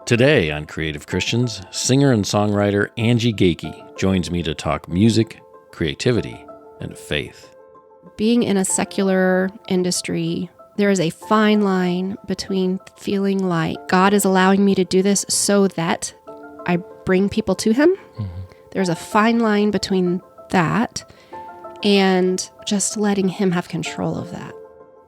Today on Creative Christians, singer and songwriter Angie Goeke joins me to talk music, creativity, and faith. Being in a secular industry, there is a fine line between feeling like God is allowing me to do this so that I bring people to Him. Mm-hmm. There's a fine line between that and just letting Him have control of that.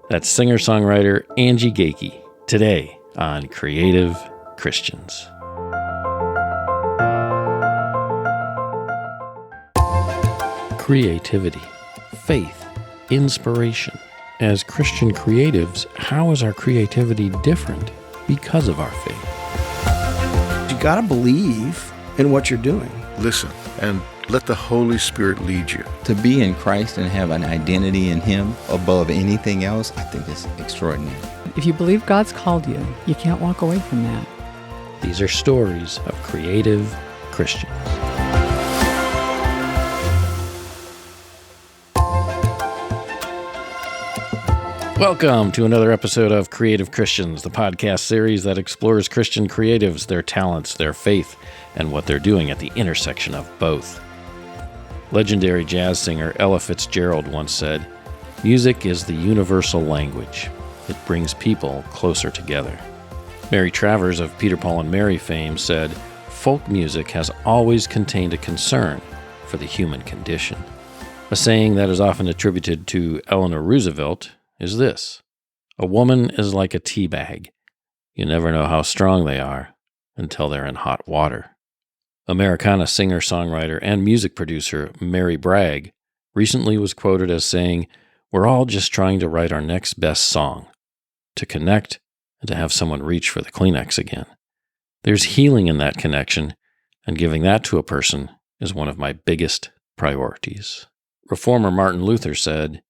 That's singer-songwriter Angie Goeke, today on Creative Christians. Creativity, faith, inspiration. As Christian creatives, how is our creativity different because of our faith? You got to believe in what you're doing. Listen and let the Holy Spirit lead you. To be in Christ and have an identity in Him above anything else, I think is extraordinary. If you believe God's called you, you can't walk away from that. These are stories of creative Christians. Welcome to another episode of Creative Christians, the podcast series that explores Christian creatives, their talents, their faith, and what they're doing at the intersection of both. Legendary jazz singer Ella Fitzgerald once said, "Music is the universal language. It brings people closer together." Mary Travers of Peter, Paul and Mary fame said, "Folk music has always contained a concern for the human condition." A saying that is often attributed to Eleanor Roosevelt is this: "A woman is like a tea bag. You never know how strong they are until they're in hot water." Americana singer-songwriter and music producer Mary Bragg recently was quoted as saying, "We're all just trying to write our next best song, to connect and to have someone reach for the Kleenex again. There's healing in that connection, and giving that to a person is one of my biggest priorities." Reformer Martin Luther said,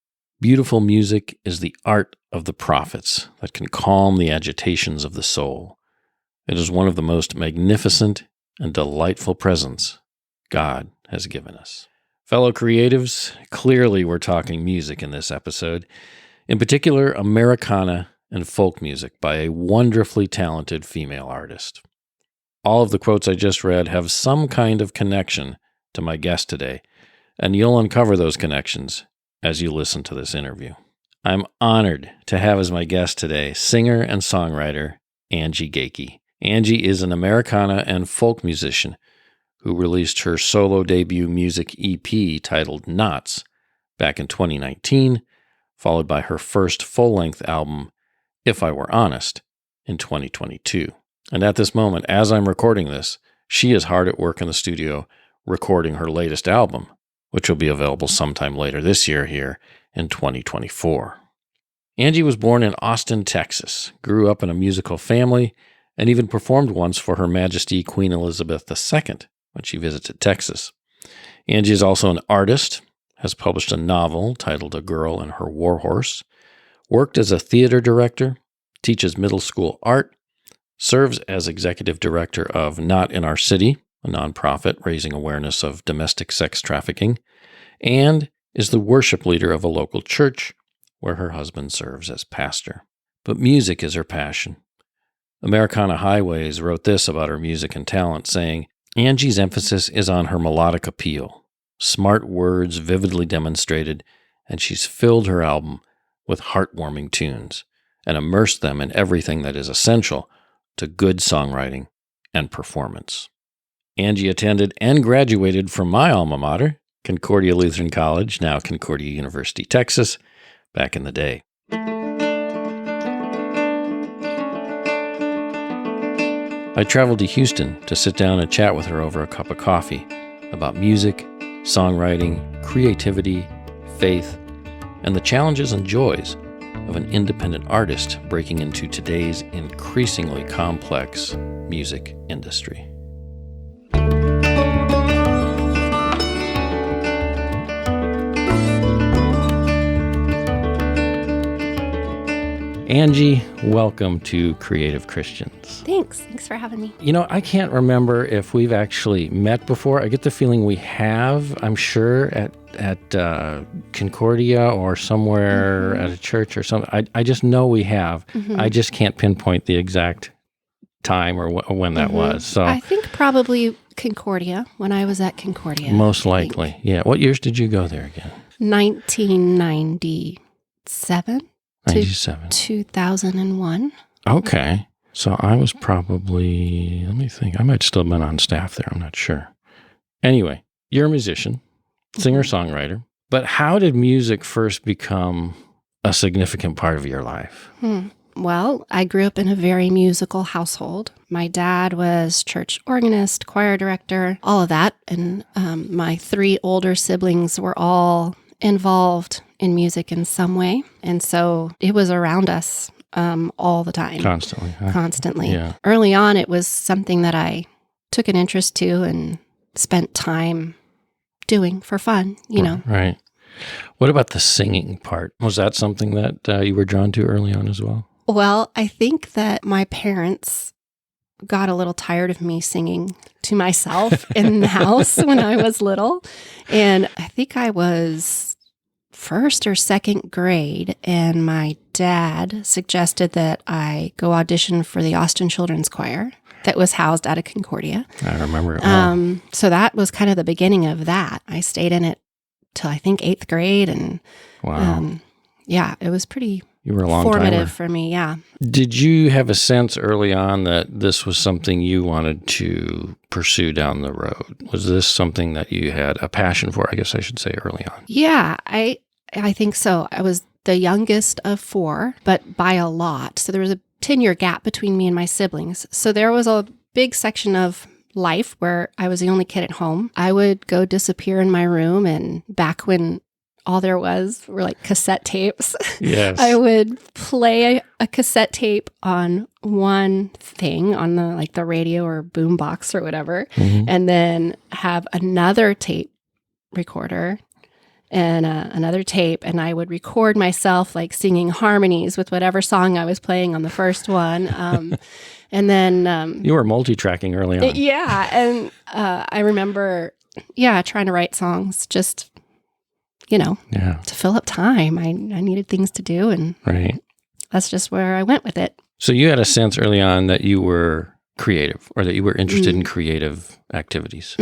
"Beautiful music is the art of the prophets that can calm the agitations of the soul. It is one of the most magnificent and delightful presents God has given us." Fellow creatives, clearly we're talking music in this episode. In particular, Americana and folk music by a wonderfully talented female artist. All of the quotes I just read have some kind of connection to my guest today, and you'll uncover those connections as you listen to this interview. I'm honored to have as my guest today singer and songwriter Angie Goeke. Angie is an Americana and folk musician who released her solo debut music EP titled Knots back in 2019, followed by her first full-length album, If I Were Honest, in 2022. And at this moment, as I'm recording this, she is hard at work in the studio recording her latest album, which will be available sometime later this year here in 2024. Angie was born in Austin, Texas, grew up in a musical family, and even performed once for Her Majesty Queen Elizabeth II when she visited Texas. Angie is also an artist, has published a novel titled A Girl and Her Warhorse, worked as a theater director, teaches middle school art, serves as executive director of Not in Our City, a nonprofit raising awareness of domestic sex trafficking, and is the worship leader of a local church where her husband serves as pastor. But music is her passion. Americana Highways wrote this about her music and talent, saying, "Angie's emphasis is on her melodic appeal, smart words vividly demonstrated, and she's filled her album with heartwarming tunes and immersed them in everything that is essential to good songwriting and performance." Angie attended and graduated from my alma mater, Concordia Lutheran College, now Concordia University, Texas, back in the day. I traveled to Houston to sit down and chat with her over a cup of coffee about music, songwriting, creativity, faith, and the challenges and joys of an independent artist breaking into today's increasingly complex music industry. Angie, welcome to Creative Christians. Thanks for having me. You know, I can't remember if we've actually met before. I get the feeling we have, I'm sure, at Concordia or somewhere at a church or something. I just know we have. Mm-hmm. I just can't pinpoint the exact time or when that was. So I think probably Concordia, when I was at Concordia. most likely. Yeah. What years did you go there again? 1997 to 97. 2001. Okay. So I was probably, let me think, I might still have been on staff there. I'm not sure. Anyway, you're a musician, singer-songwriter, but how did music first become a significant part of your life? Well, I grew up in a very musical household. My dad was church organist, choir director, all of that. And my 3 older siblings were all involved in music in some way. And so it was around us all the time. Constantly. Huh? Constantly. Yeah. Early on, it was something that I took an interest to and spent time doing for fun, you know. Right. What about the singing part? Was that something that you were drawn to early on as well? Well, I think that my parents got a little tired of me singing to myself in the house when I was little. And I think I was first or second grade, and my dad suggested that I go audition for the Austin Children's Choir that was housed out of Concordia. I remember it well. So that was kind of the beginning of that. I stayed in it till I think 8th grade. And Wow. yeah, it was pretty You were a long formative timer. for me. Yeah. Did you have a sense early on that this was something you wanted to pursue down the road? Was this something that you had a passion for, I guess I should say, early on? Yeah, I think so. I was the youngest of 4, but by a lot. So there was a 10-year gap between me and my siblings. So there was a big section of life where I was the only kid at home. I would go disappear in my room, and back when all there were like cassette tapes. Yes. I would play a cassette tape on one thing on the radio or boom box or whatever, and then have another tape recorder and another tape, and I would record myself like singing harmonies with whatever song I was playing on the first one. And then You were multi-tracking early on. yeah, and I remember trying to write songs just to fill up time. I needed things to do, and Right. that's just where I went with it. So you had a sense early on that you were creative, or that you were interested in creative activities.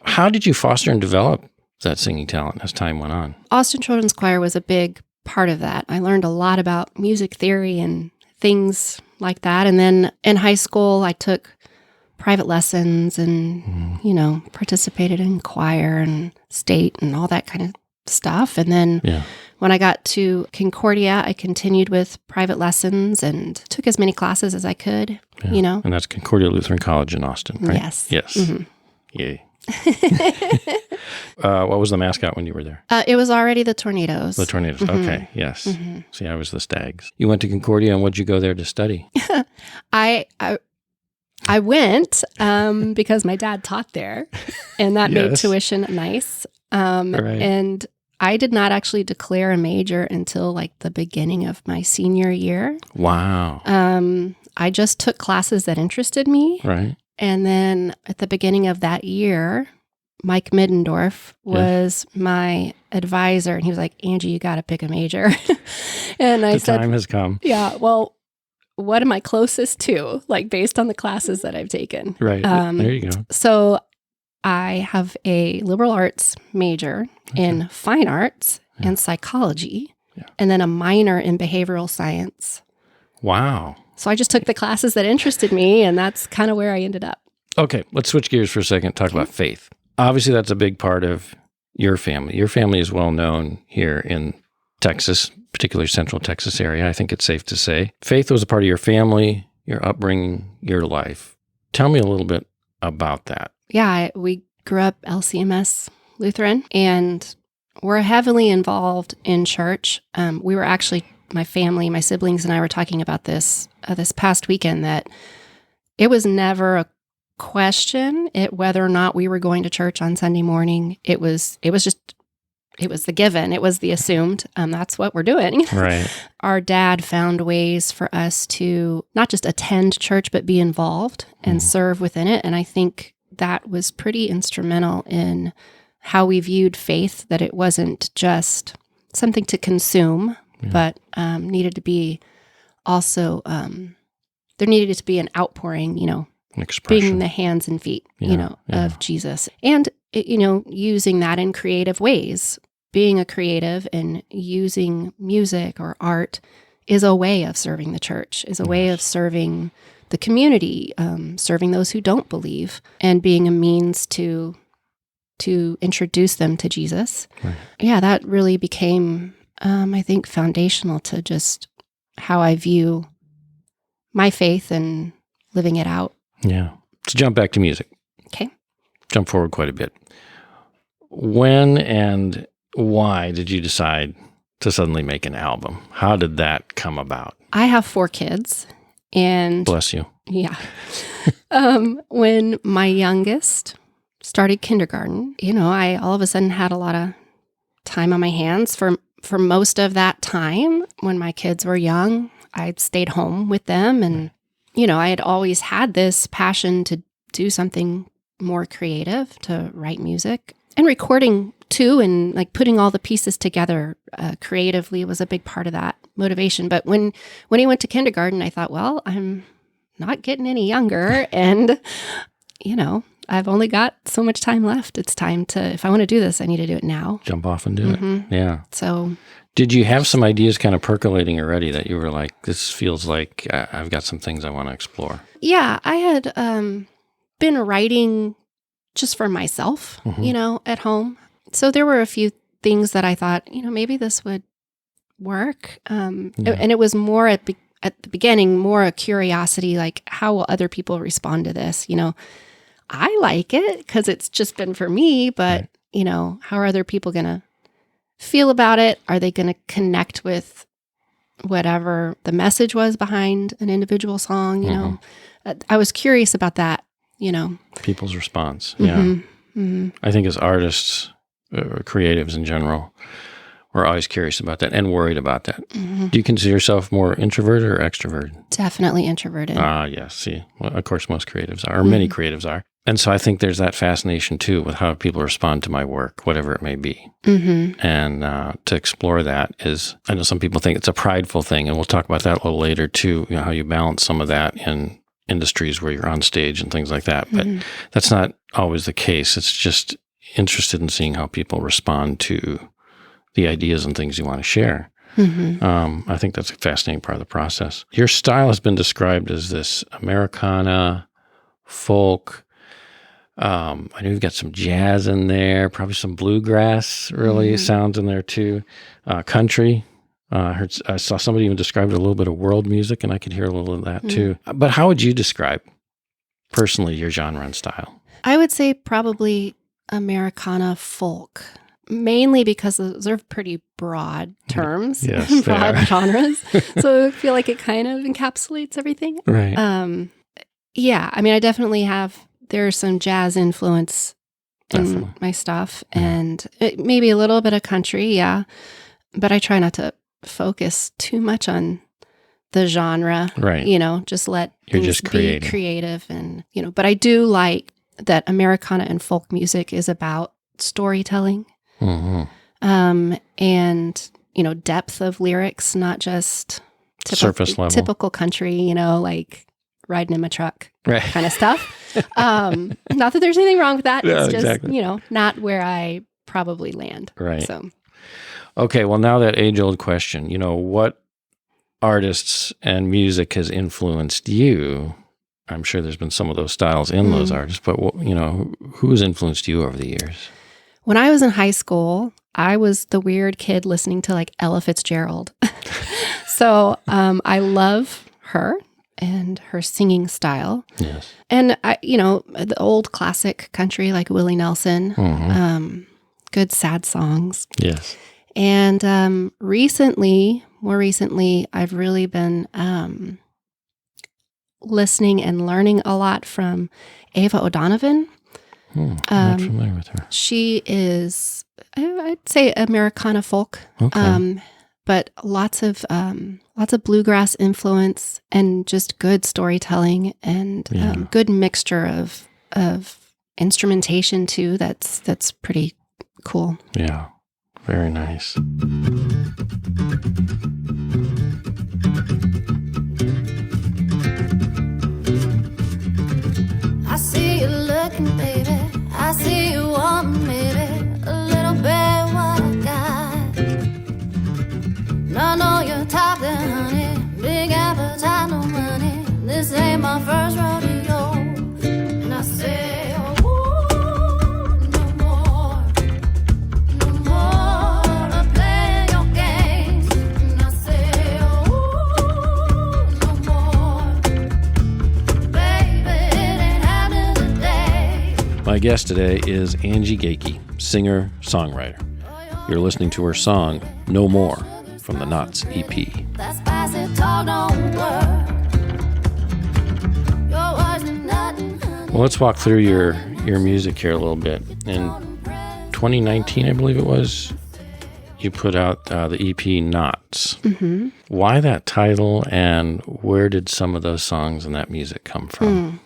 How did you foster and develop that singing talent as time went on? Austin Children's Choir was a big part of that. I learned a lot about music theory and things like that. And then in high school, I took private lessons and, participated in choir and state and all that kind of stuff. And then when I got to Concordia, I continued with private lessons and took as many classes as I could, And that's Concordia Lutheran College in Austin, right? Yes. Yes. Yay. What was the mascot when you were there? It was already the Tornadoes. The Tornadoes. Okay. Yes. See, I was the Stags. You went to Concordia, and what'd you go there to study? I went because my dad taught there, and that made tuition nice. Right. And I did not actually declare a major until like the beginning of my senior year. Wow. I just took classes that interested me. Right. And then at the beginning of that year, Mike Middendorf was my advisor, and he was like, "Angie, you got to pick a major." And I said, "The time has come." Yeah, well, what am I closest to, like based on the classes that I've taken? Right. There you go. So I have a liberal arts major in fine arts and psychology, and then a minor in behavioral science. Wow. So I just took the classes that interested me, and that's kind of where I ended up. Okay, let's switch gears for a second, talk about faith. Obviously, that's a big part of your family. Your family is well known here in Texas, particularly Central Texas area, I think it's safe to say. Faith was a part of your family, your upbringing, your life. Tell me a little bit about that. Yeah, we grew up LCMS Lutheran, and we're heavily involved in church. We were actually, my family, my siblings and I were talking about this this past weekend, that it was never a question whether or not we were going to church on Sunday morning. It was the given. It was the assumed. That's what we're doing. Right. Our dad found ways for us to not just attend church, but be involved and serve within it. And I think that was pretty instrumental in how we viewed faith, that it wasn't just something to consume, but needed to be also there needed to be an outpouring, An expression. being the hands and feet, of Jesus. And, using that in creative ways. Being a creative and using music or art is a way of serving the church, is a way of serving the community, serving those who don't believe, and being a means to introduce them to Jesus. Right. Yeah, that really became, I think, foundational to just how I view my faith and living it out. Yeah. Let's jump back to music. Okay. Jump forward quite a bit. When and why did you decide to suddenly make an album? How did that come about? I have 4 kids, and Bless you. yeah. When my youngest started kindergarten, I all of a sudden had a lot of time on my hands. For most of that time, when my kids were young, I'd stayed home with them, and I had always had this passion to do something more creative, to write music and recording too, and like putting all the pieces together creatively was a big part of that motivation. But when he went to kindergarten, I thought, well, I'm not getting any younger, and I've only got so much time left. It's time to, if I want to do this, I need to do it now. Jump off and do it. Yeah. So, did you have some ideas kind of percolating already that you were like, this feels like I've got some things I want to explore? Yeah, I had been writing just for myself, at home. So there were a few things that I thought, maybe this would work. And it was more at the beginning, more a curiosity, like how will other people respond to this? I like it because it's just been for me, but how are other people going to feel about it? Are they going to connect with whatever the message was behind an individual song? I was curious about that, People's response. Yeah. I think as artists, or creatives in general, we're always curious about that and worried about that. Do you consider yourself more introverted or extroverted? Definitely introverted. Yes. See, well, of course, most creatives are, or many creatives are. And so I think there's that fascination too with how people respond to my work, whatever it may be. And to explore that is, I know some people think it's a prideful thing, and we'll talk about that a little later too, how you balance some of that in industries where you're on stage and things like that. But that's not always the case. It's just interested in seeing how people respond to the ideas and things you want to share. I think that's a fascinating part of the process. Your style has been described as this Americana, folk. I know you've got some jazz in there, probably some bluegrass really sounds in there too. Country. I saw somebody even describe it a little bit of world music, and I could hear a little of that too. But how would you describe personally your genre and style? I would say probably Americana folk, mainly because those are pretty broad terms, Yes, broad genres. So I feel like it kind of encapsulates everything. Right. Yeah, I mean, I definitely there's some jazz influence in my stuff, and maybe a little bit of country, but I try not to focus too much on the genre, right? Just let You're things just be creative, and but I do like that Americana and folk music is about storytelling, and depth of lyrics, not just surface level, typical country, like riding in my truck kind of stuff. Not that there's anything wrong with that. It's just not where I probably land. Right. So. Okay, well, now that age-old question, what artists and music has influenced you? I'm sure there's been some of those styles in those artists, but, who's influenced you over the years? When I was in high school, I was the weird kid listening to, like, Ella Fitzgerald. So I love her and her singing style. Yes. And, the old classic country, like Willie Nelson, good sad songs. Yes. And more recently, I've really been listening and learning a lot from Ava O'Donovan. I'm not familiar with her. She is, I'd say, Americana folk, but lots of bluegrass influence and just good storytelling and good mixture of instrumentation too. That's pretty cool. Yeah. Very nice. ain't my first rodeo. And I say, oh, no more playing your games. And I say, oh, no more, baby, it ain't happening today. My guest today is Angie Goeke, singer, songwriter. You're listening to her song, No More, from the Knots EP. That's passive talk, don't work. You're watching nothing. Well, let's walk through your music here a little bit. In 2019, I believe it was, you put out the EP Knots. Mm-hmm. Why that title, and where did some of those songs and that music come from?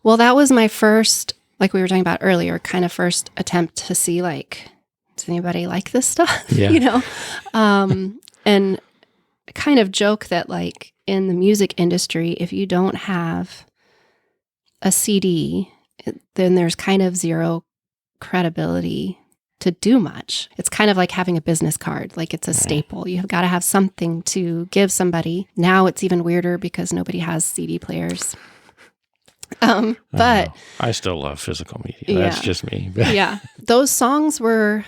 Well, that was my first, like we were talking about earlier, kind of first attempt to see, like, does anybody like this stuff? Yeah. You know? And kind of joke that, like, in the music industry, if you don't have a CD, then there's kind of zero credibility to do much. It's kind of like having a business card. Like, it's a staple. You've got to have something to give somebody. Now it's even weirder because nobody has CD players. But I still love physical media. That's just me. yeah, those songs were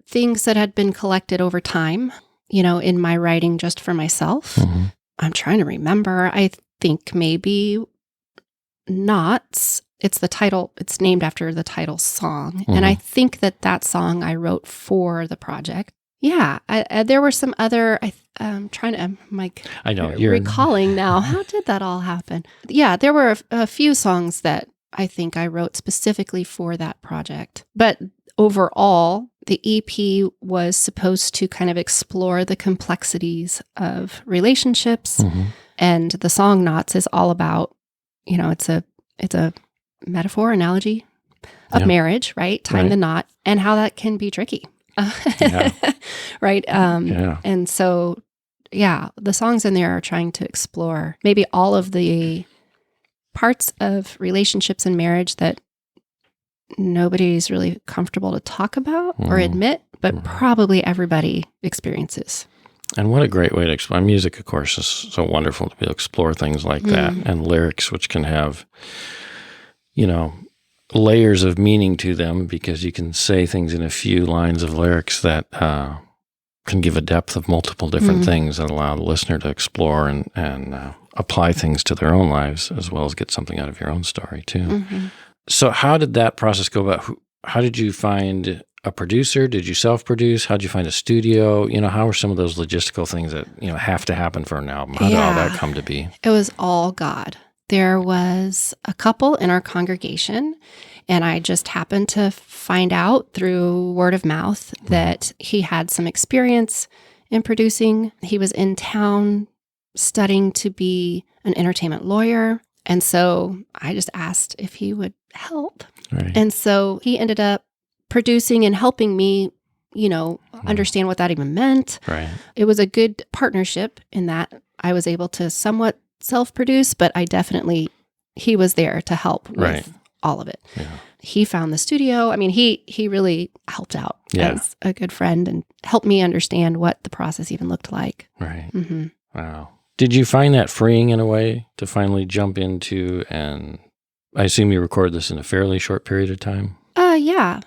things that had been collected over time, you know, in my writing just for myself. Mm-hmm. I'm trying to remember. I think maybe Knots. It's the title. It's named after the title song. Mm-hmm. And I think that song I wrote for the project. Yeah. There were some other, I'm trying to, I'm like, I know, recalling now. How did that all happen? Yeah, there were a few songs that I think I wrote specifically for that project. But overall, the EP was supposed to kind of explore the complexities of relationships. Mm-hmm. And the song Knots is all about, you know, it's a metaphor, analogy of marriage, right? Tying the knot and how that can be tricky. Right. And so, the songs in there are trying to explore maybe all of the parts of relationships and marriage that nobody's really comfortable to talk about or admit, but probably everybody experiences. And what a great way to explore. Music, of course, is so wonderful to be able to explore things like that, and lyrics, which can have, you know, layers of meaning to them, because you can say things in a few lines of lyrics that can give a depth of multiple different things that allow the listener to explore and apply things to their own lives, as well as get something out of your own story too. Mm-hmm. So how did that process go about? How did you find a producer? Did you self-produce? How did you find a studio? You know, how were some of those logistical things that, you know, have to happen for an album? How did all that come to be? It was all God. There was a couple in our congregation, and I just happened to find out through word of mouth that he had some experience in producing. He was in town studying to be an entertainment lawyer. And so I just asked if he would help. Right. And so he ended up producing and helping me, you know, understand what that even meant. Right. It was a good partnership in that I was able to somewhat self-produce, but he was there to help with all of it. Yeah. He found the studio. I mean, he really helped out as a good friend and helped me understand what the process even looked like. Right. Mm-hmm. Wow. Did you find that freeing in a way to finally jump into, and I assume you recorded this in a fairly short period of time? Yeah.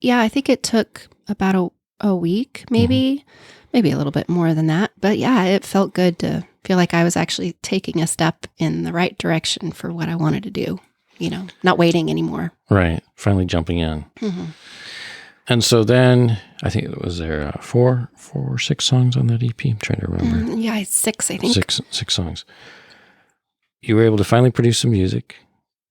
Yeah, I think it took about a week, maybe a little bit more than that. But yeah, it felt good to feel like I was actually taking a step in the right direction for what I wanted to do, you know, not waiting anymore. Right. Finally jumping in. Mm-hmm. And so then, I think it was there 4 or 6 songs on that EP. I'm trying to remember. Yeah, 6, I think. 6 songs. You were able to finally produce some music.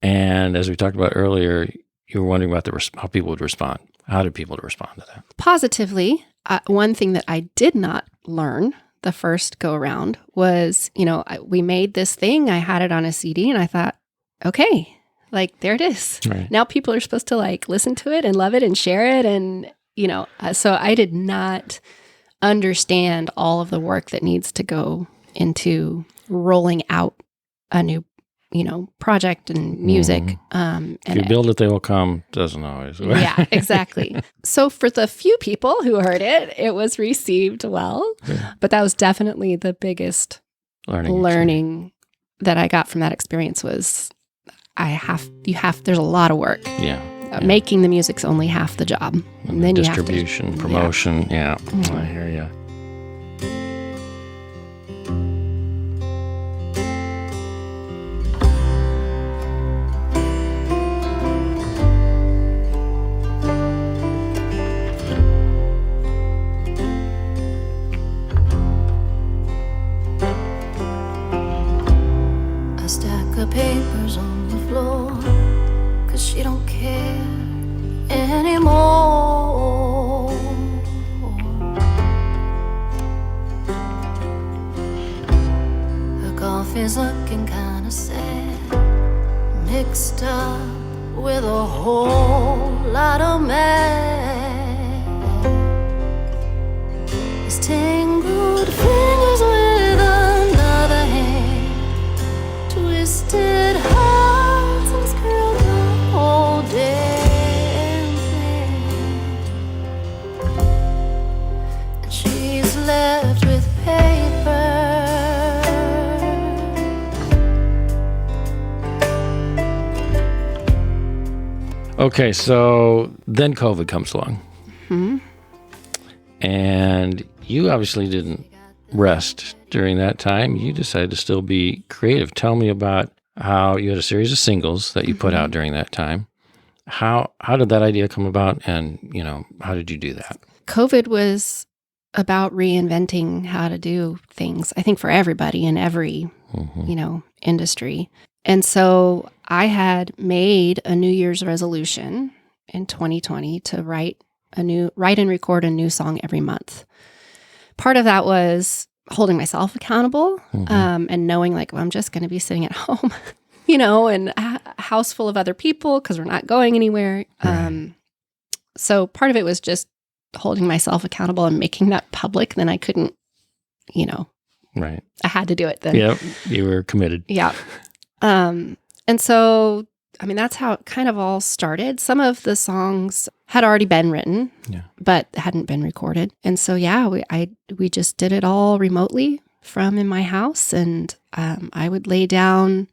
And as we talked about earlier, you were wondering about how people would respond. How did people respond to that? Positively. One thing that I did not learn the first go around was, you know, we made this thing. I had it on a CD and I thought, okay, like there it is. Right. Now people are supposed to like listen to it and love it and share it. And, you know, so I did not understand all of the work that needs to go into rolling out a new, you know, project and music. If you build it, they will come. Doesn't always. Yeah, exactly. So for the few people who heard it, it was received well. Yeah. But that was definitely the biggest learning that I got from that experience was there's a lot of work. Yeah. Making the music's only half the job. And then distribution, you have to, promotion. Yeah. I hear you. A stack of papers on the floor, 'cause she don't care anymore. Her coffee's looking kinda sad, mixed up with a whole lot of mad. His tangled fingers with another hand, twisted hearts unscrewed the whole damn thing. And she's left with paper. Okay, so then COVID comes along. And you obviously didn't rest during that time. You decided to still be creative. Tell me about how you had a series of singles that you put out during that time. How did that idea come about, and, how did you do that? COVID was about reinventing how to do things, I think, for everybody in every, industry. And so I had made a New Year's resolution in 2020 to write and record a new song every month. Part of that was holding myself accountable, and knowing I'm just going to be sitting at home, and a house full of other people because we're not going anywhere. Right. So part of it was just holding myself accountable and making that public. Then I couldn't, Right. I had to do it then. Yep. You were committed. Yeah. And so, that's how it kind of all started. Some of the songs had already been written, but hadn't been recorded. And so, we just did it all remotely from in my house. And I would lay down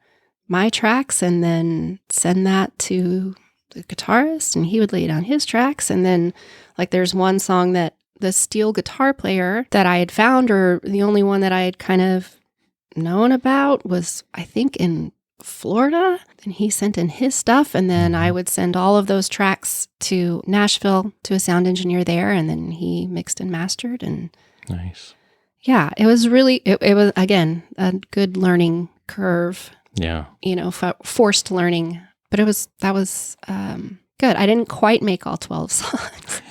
my tracks and then send that to the guitarist, and he would lay down his tracks. And then, there's one song that the steel guitar player that I had found, or the only one that I had kind of known about, was, I think, in Florida, and he sent in his stuff, and then I would send all of those tracks to Nashville to a sound engineer there, and then he mixed and mastered. And Nice. Yeah, it was really it was, again, a good learning curve. Yeah. Forced learning, but that was good. I didn't quite make all 12 songs.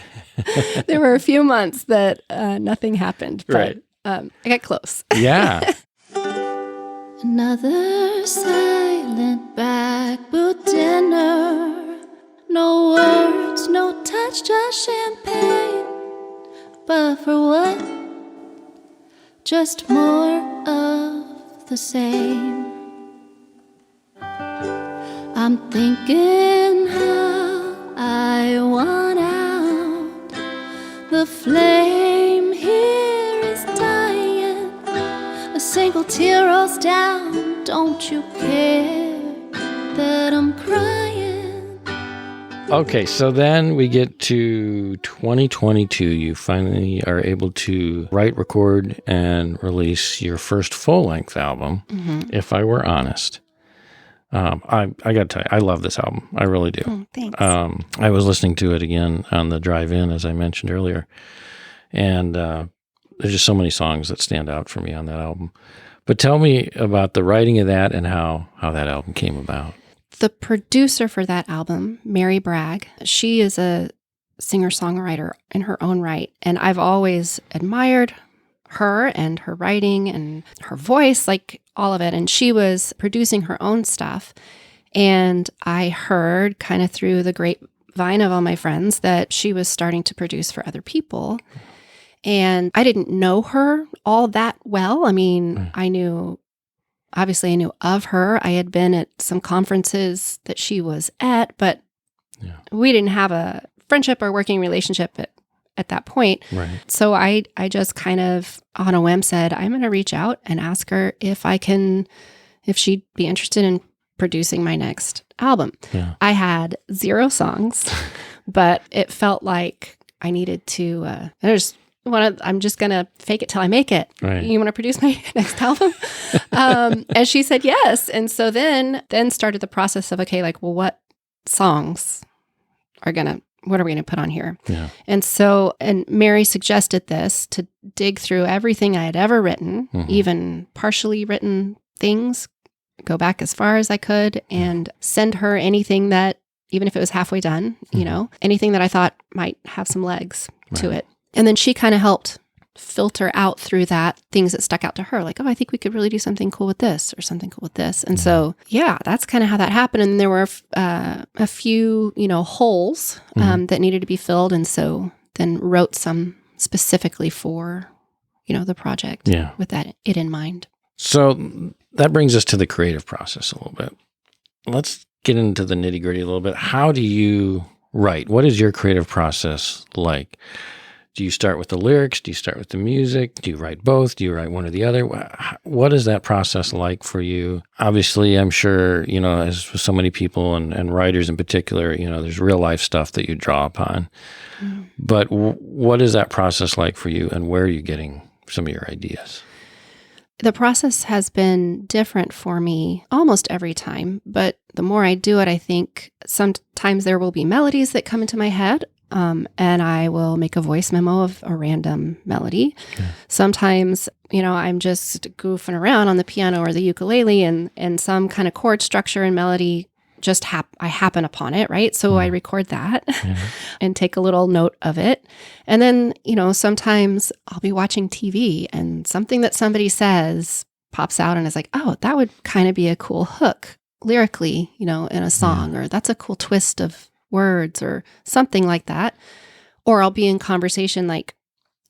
There were a few months that nothing happened, but Right. I got close. Yeah. Another silent backboot dinner. No words, no touch, just champagne. But for what? Just more of the same. I'm thinking how I want out. The flame here is dying. A single tear rolls down. Don't you care that I'm crying? Okay, so then we get to 2022. You finally are able to write, record, and release your first full-length album, If I Were Honest. I got to tell you, I love this album. I really do. Oh, thanks. I was listening to it again on the drive-in, as I mentioned earlier, and there's just so many songs that stand out for me on that album. But tell me about the writing of that and how that album came about. The producer for that album, Mary Bragg, she is a singer-songwriter in her own right, and I've always admired her and her writing and her voice, all of it. And she was producing her own stuff, and I heard kind of through the grapevine of all my friends that she was starting to produce for other people. And I didn't know her all that well. I mean, I knew of her. I had been at some conferences that she was at, but we didn't have a friendship or working relationship at that point. Right. So I just kind of on a whim said, I'm going to reach out and ask her if if she'd be interested in producing my next album. Yeah. I had 0 songs, but it felt like I needed to, I'm just going to fake it till I make it. Right. You want to produce my next album? And she said yes. And so then started the process of, okay, like, well, what songs what are we going to put on here? Yeah. And Mary suggested this to dig through everything I had ever written, Mm-hmm. even partially written things, go back as far as I could and send her anything that, even if it was halfway done, anything that I thought might have some legs to it. And then she kind of helped filter out through that things that stuck out to her, like, oh, I think we could really do something cool with this or something cool with this. And so, that's kind of how that happened. And there were a few, holes that needed to be filled. And so then wrote some specifically for, the project with it in mind. So that brings us to the creative process a little bit. Let's get into the nitty gritty a little bit. How do you write? What is your creative process like? Do you start with the lyrics? Do you start with the music? Do you write both? Do you write one or the other? What is that process like for you? Obviously, I'm sure, as with so many people and writers in particular, there's real life stuff that you draw upon. Mm. But what is that process like for you, and where are you getting some of your ideas? The process has been different for me almost every time, but the more I do it, I think sometimes there will be melodies that come into my head. And I will make a voice memo of a random melody. Yeah. Sometimes, I'm just goofing around on the piano or the ukulele and some kind of chord structure and melody just I happen upon it, right? So I record that and take a little note of it. And then, sometimes I'll be watching TV and something that somebody says pops out and is like, oh, that would kind of be a cool hook lyrically, in a song, or that's a cool twist of words or something like that. Or I'll be in conversation, like,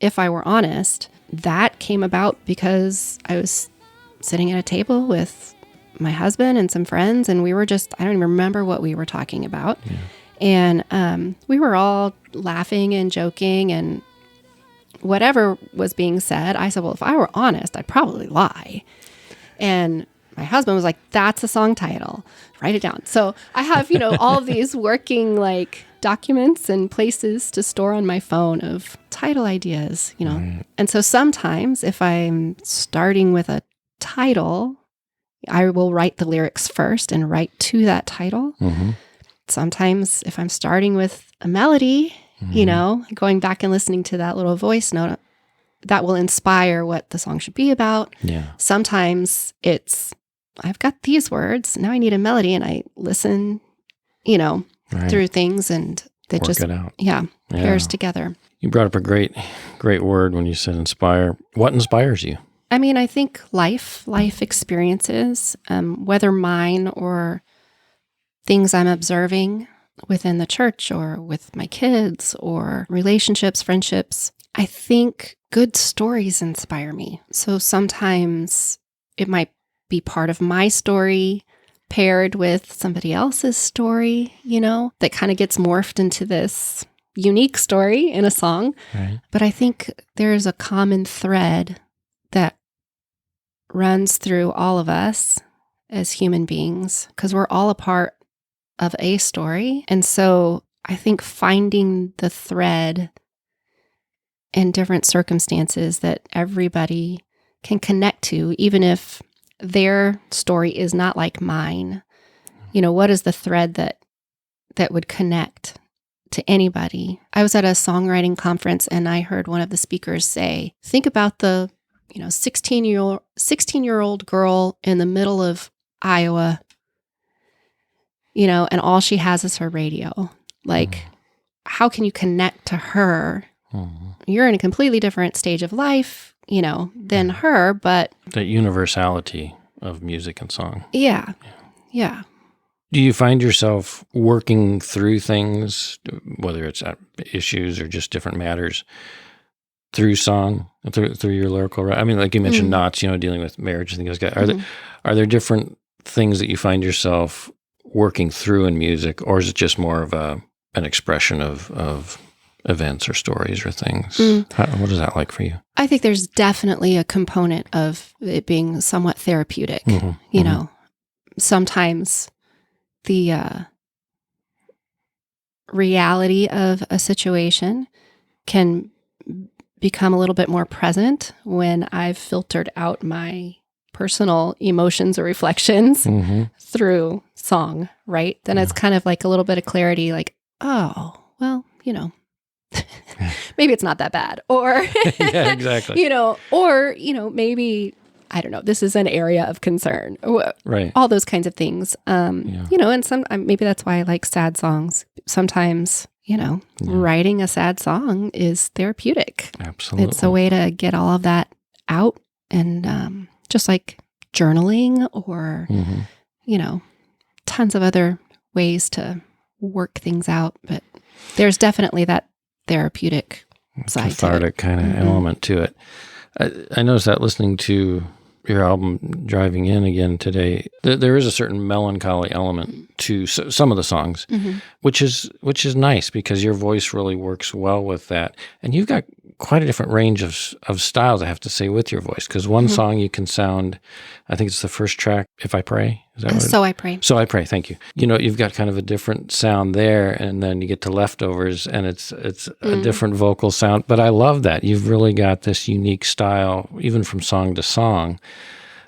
if I were honest, that came about because I was sitting at a table with my husband and some friends, and we were just, I don't even remember what we were talking about. Yeah. And we were all laughing and joking, and whatever was being said, I said, well, if I were honest, I'd probably lie. And my husband was like, that's a song title. Write it down. So I have, all of these working like documents and places to store on my phone of title ideas, Right. And so sometimes if I'm starting with a title, I will write the lyrics first and write to that title. Mm-hmm. Sometimes if I'm starting with a melody, going back and listening to that little voice note, that will inspire what the song should be about. Yeah. Sometimes it's, I've got these words, now I need a melody, and I listen, right. through things, and that work it out. Pairs together. You brought up a great word when you said inspire. What inspires you? I mean, I think life experiences, whether mine or things I'm observing within the church or with my kids or relationships, friendships. I think good stories inspire me. So sometimes it might be part of my story paired with somebody else's story, that kind of gets morphed into this unique story in a song. Right. But I think there's a common thread that runs through all of us as human beings, because we're all a part of a story. And so I think finding the thread in different circumstances that everybody can connect to, even if their story is not like mine. What is the thread that would connect to anybody? I was at a songwriting conference and I heard one of the speakers say, think about the 16-year-old girl in the middle of Iowa, and all she has is her radio. Like, how can you connect to her? You're in a completely different stage of life, than her, but that universality of music and song. Yeah. Do you find yourself working through things, whether it's issues or just different matters, through song, through your lyrical writing? I mean, like you mentioned, knots, dealing with marriage and things like that. Are there different things that you find yourself working through in music, or is it just more of an expression of events or stories or things. What is that like for you? I think there's definitely a component of it being somewhat therapeutic. You know, sometimes the reality of a situation can become a little bit more present when I've filtered out my personal emotions or reflections through song, right? Then it's kind of like a little bit of clarity, like, oh, well, you know, maybe it's not that bad. Or, Yeah, exactly. you know, or, you know, maybe, I don't know, this is an area of concern. Right. All those kinds of things. You know, and maybe that's why I like sad songs. Sometimes, you know, writing a sad song is therapeutic. Absolutely. It's a way to get all of that out, and just like journaling or, you know, tons of other ways to work things out. But there's definitely that therapeutic side cathartic to it. kind of element to it. I noticed that listening to your album driving in again today, there is a certain melancholy element to some of the songs, which is nice because your voice really works well with that. And you've got quite a different range of styles, I have to say, with your voice. Because one song you can sound, I think it's the first track, If I Pray. Is that what So I Pray. So I Pray, thank you. You know, you've got kind of a different sound there, and then you get to Leftovers, and it's a different vocal sound. But I love that. You've really got this unique style, even from song to song,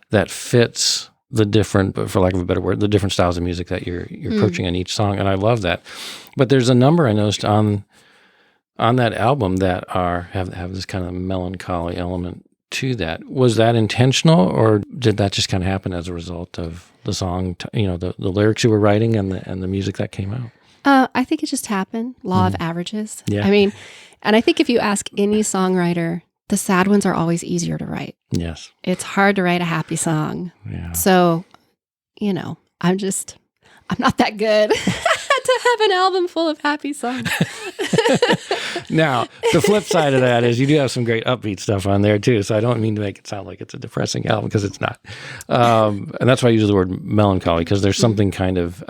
that fits the different, for lack of a better word, the different styles of music that you're approaching on each song, and I love that. But there's a number I noticed on that album that have this kind of melancholy element to that. Was that intentional, or did that just kind of happen as a result of the song, you know, the lyrics you were writing and the music that came out? I think it just happened. Law of averages. Yeah. I mean, and I think if you ask any songwriter, the sad ones are always easier to write. Yes. It's hard to write a happy song. Yeah. So, you know, I'm not that good to have an album full of happy songs. Now, the flip side of that is you do have some great upbeat stuff on there too. So I don't mean to make it sound like it's a depressing album, because it's not. And that's why I use the word melancholy, because there's something kind of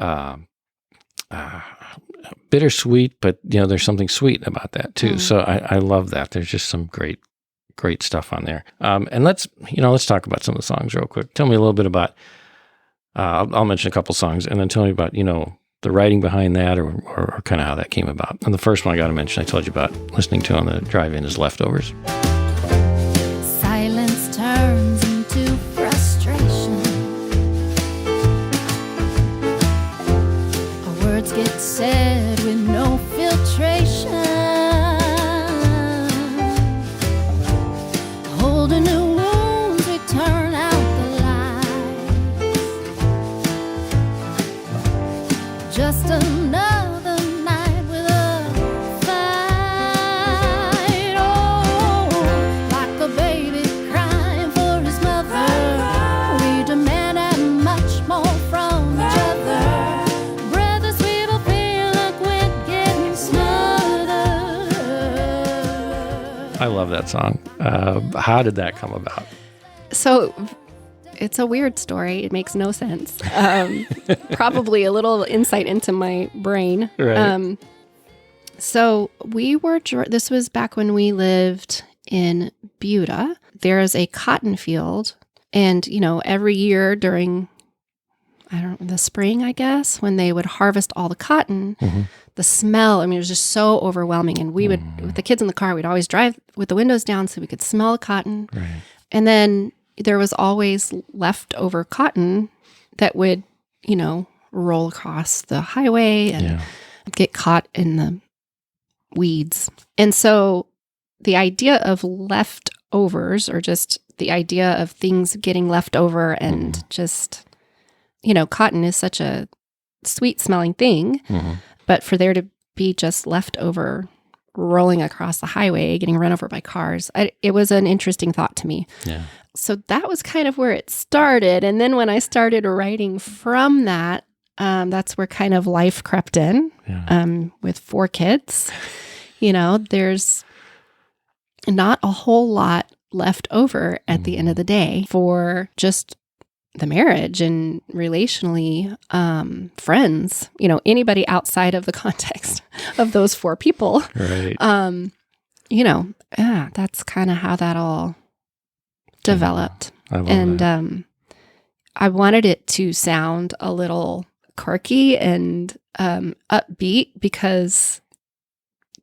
bittersweet, but you know, there's something sweet about that too. So I love that. There's just some great stuff on there. And let's talk about some of the songs real quick. Tell me a little bit about. I'll mention a couple songs, and then tell me about, you know, the writing behind that, or kind of how that came about. And the first one I got to mention, I told you about listening to on the drive-in, is Leftovers. Silence turns into frustration. Our words get said with no filtration. Holding new wounds, we turn out the lights. Just another night with a fight. Oh, like a baby crying for his mother. We demand and much more from each other. Brothers, we will feel like we're getting smothered. I love that song. How did that come about? So it's a weird story. It makes no sense. Probably a little insight into my brain. Right. So this was back when we lived in Buda. There is a cotton field. And, you know, every year during, the spring, I guess, when they would harvest all the cotton, the smell, I mean, it was just so overwhelming. And we would, with the kids in the car, we'd always drive with the windows down so we could smell the cotton. Right. And then there was always leftover cotton that would, you know, roll across the highway and get caught in the weeds. And so the idea of leftovers, or just the idea of things getting left over, and just, you know, cotton is such a sweet smelling thing, but for there to be just leftover rolling across the highway, getting run over by cars, it was an interesting thought to me. Yeah. So that was kind of where it started. And then when I started writing from that, that's where kind of life crept in. With 4 kids, you know, there's not a whole lot left over at the end of the day for just the marriage and relationally, friends, you know, anybody outside of the context of those 4 people. Right. That's kind of how that all developed. I love And that. I wanted it to sound a little quirky and upbeat because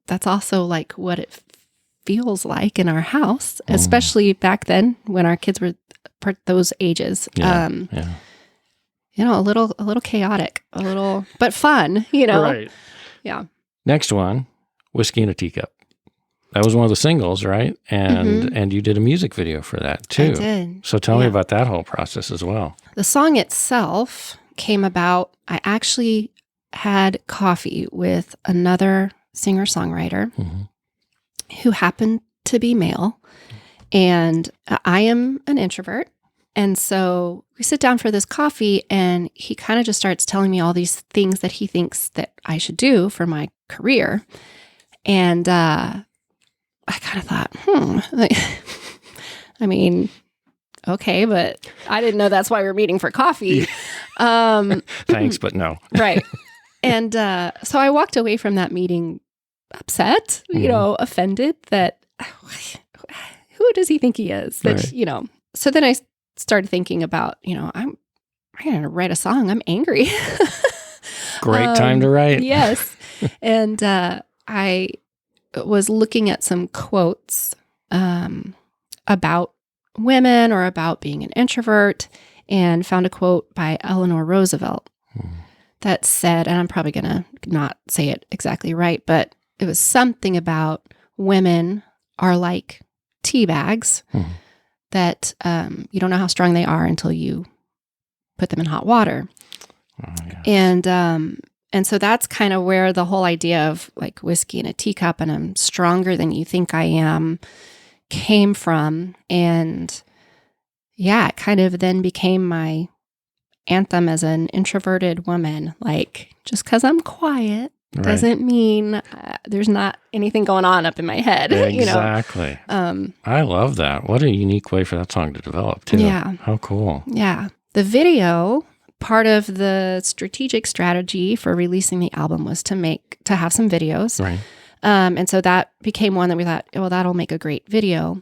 that's also like what it feels like in our house, especially back then when our kids were those ages. Yeah. A little chaotic, but fun, Right. Yeah. Next one, Whiskey in a Teacup. That was one of the singles, right? And you did a music video for that too. I did. So tell me Yeah. about that whole process as well. The song itself came about, I actually had coffee with another singer-songwriter who happened to be male, and I am an introvert. And so we sit down for this coffee, and he kind of just starts telling me all these things that he thinks that I should do for my career. And I kind of thought, I mean, okay, but I didn't know that's why we're meeting for coffee. Thanks, but no. Right. And so I walked away from that meeting upset, offended that who does he think he is? That, Right. So then I started thinking about, I'm going to write a song. I'm angry. Great time to write. Yes. And I was looking at some quotes about women or about being an introvert and found a quote by Eleanor Roosevelt that said, and I'm probably going to not say it exactly right, but it was something about women are like tea bags that you don't know how strong they are until you put them in hot water. Oh, yes. And so that's kind of where the whole idea of like whiskey in a teacup and I'm stronger than you think I am came from. And yeah, it kind of then became my anthem as an introverted woman. Like, just because I'm quiet doesn't mean there's not anything going on up in my head. Exactly. I love that. What a unique way for that song to develop, too. Yeah. How cool. Yeah. The video, part of the strategic strategy for releasing the album was to have some videos. Right. And so that became one that we thought, well, that'll make a great video.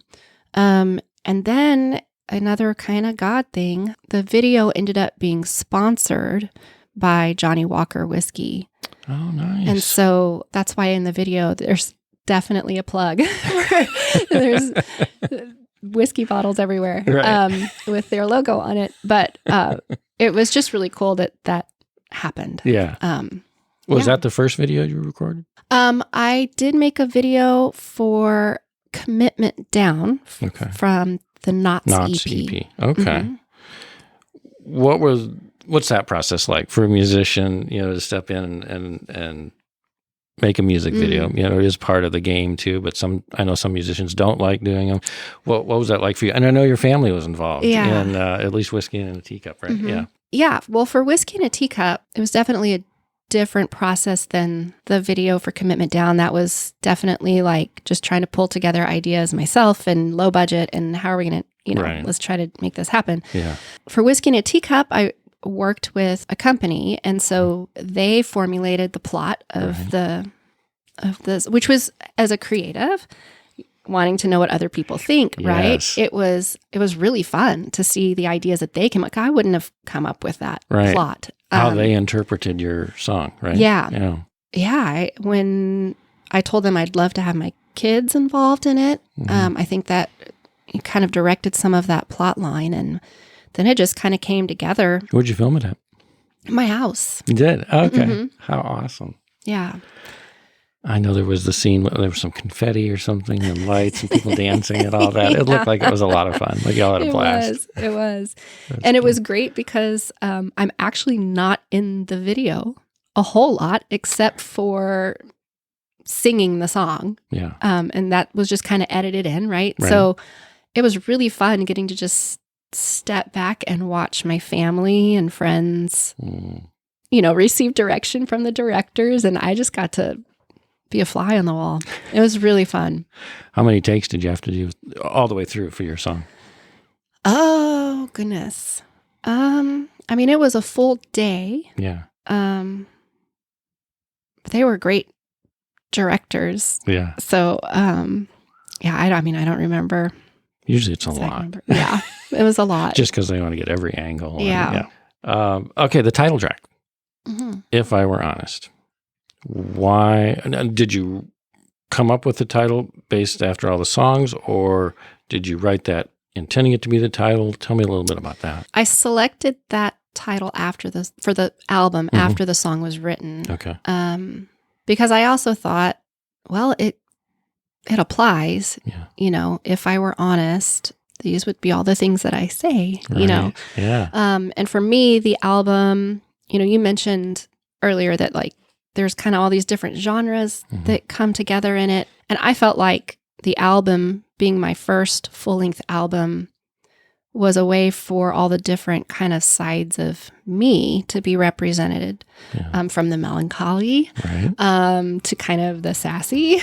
And then another kind of God thing, the video ended up being sponsored by Johnny Walker Whiskey. Oh, nice. And so that's why in the video, there's definitely a plug. There's whiskey bottles everywhere with their logo on it. But it was just really cool that happened. Yeah. Was that the first video you recorded? I did make a video for Commitment Down from the Knots EP. Okay. What's that process like for a musician, to step in and make a music video? It is part of the game too, but I know some musicians don't like doing them. What was that like for you? And I know your family was involved in at least Whiskey in a Teacup, right? Mm-hmm. Yeah. Yeah. Well, for Whiskey in a Teacup, it was definitely a different process than the video for Commitment Down. That was definitely like just trying to pull together ideas myself and low budget and how are we going to, let's try to make this happen. Yeah. For Whiskey in a Teacup, I worked with a company, and so they formulated the plot of this, which was as a creative wanting to know what other people think, right? It was really fun to see the ideas that they came up. I wouldn't have come up with that plot. How they interpreted your song, right? Yeah. Yeah. When I told them I'd love to have my kids involved in it, I think that it kind of directed some of that plot line, and then it just kind of came together. Where'd you film it at? My house. You did? Okay. How awesome. Yeah. I know there was the scene where there was some confetti or something and lights and people dancing and all that. It looked like it was a lot of fun. Like y'all had a blast. It was. And it was great because I'm actually not in the video a whole lot except for singing the song. Yeah. And that was just kind of edited in, right? So it was really fun getting to just step back and watch my family and friends, receive direction from the directors. And I just got to be a fly on the wall. It was really fun. How many takes did you have to do all the way through for your song? Oh, goodness. It was a full day. Yeah. They were great directors. Yeah. So, yeah, I don't remember. Usually it's a exact lot. number. Yeah, it was a lot. Just because they want to get every angle. Yeah. Okay, the title track. Mhm. If I Were Honest. Why did you come up with the title based after all the songs, or did you write that intending it to be the title? Tell me a little bit about that. I selected that title for the album Mhm. after the song was written. Okay. Because I also thought, well, it applies. Yeah. You know, if I were honest, these would be all the things that I say. You know, Right. Yeah. and for me, the album. You know, you mentioned earlier that like there's kind of all these different genres Mhm. that come together in it, and I felt like the album, being my first full length album, was a way for all the different kind of sides of me to be represented, Yeah. from the melancholy Right. to kind of the sassy,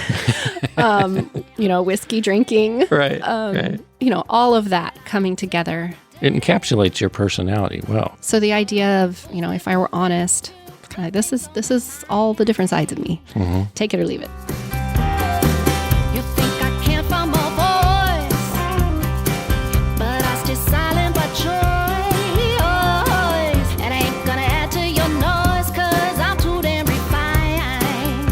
you know, whiskey drinking, Right. Right. you know, all of that coming together. It encapsulates your personality well. So the idea of, you know, if I were honest, kind of this is all the different sides of me. Mhm. Take it or leave it. You think I can't find my voice, but I stay silent by choice. And I ain't gonna add to your noise, 'cause I'm too damn refined.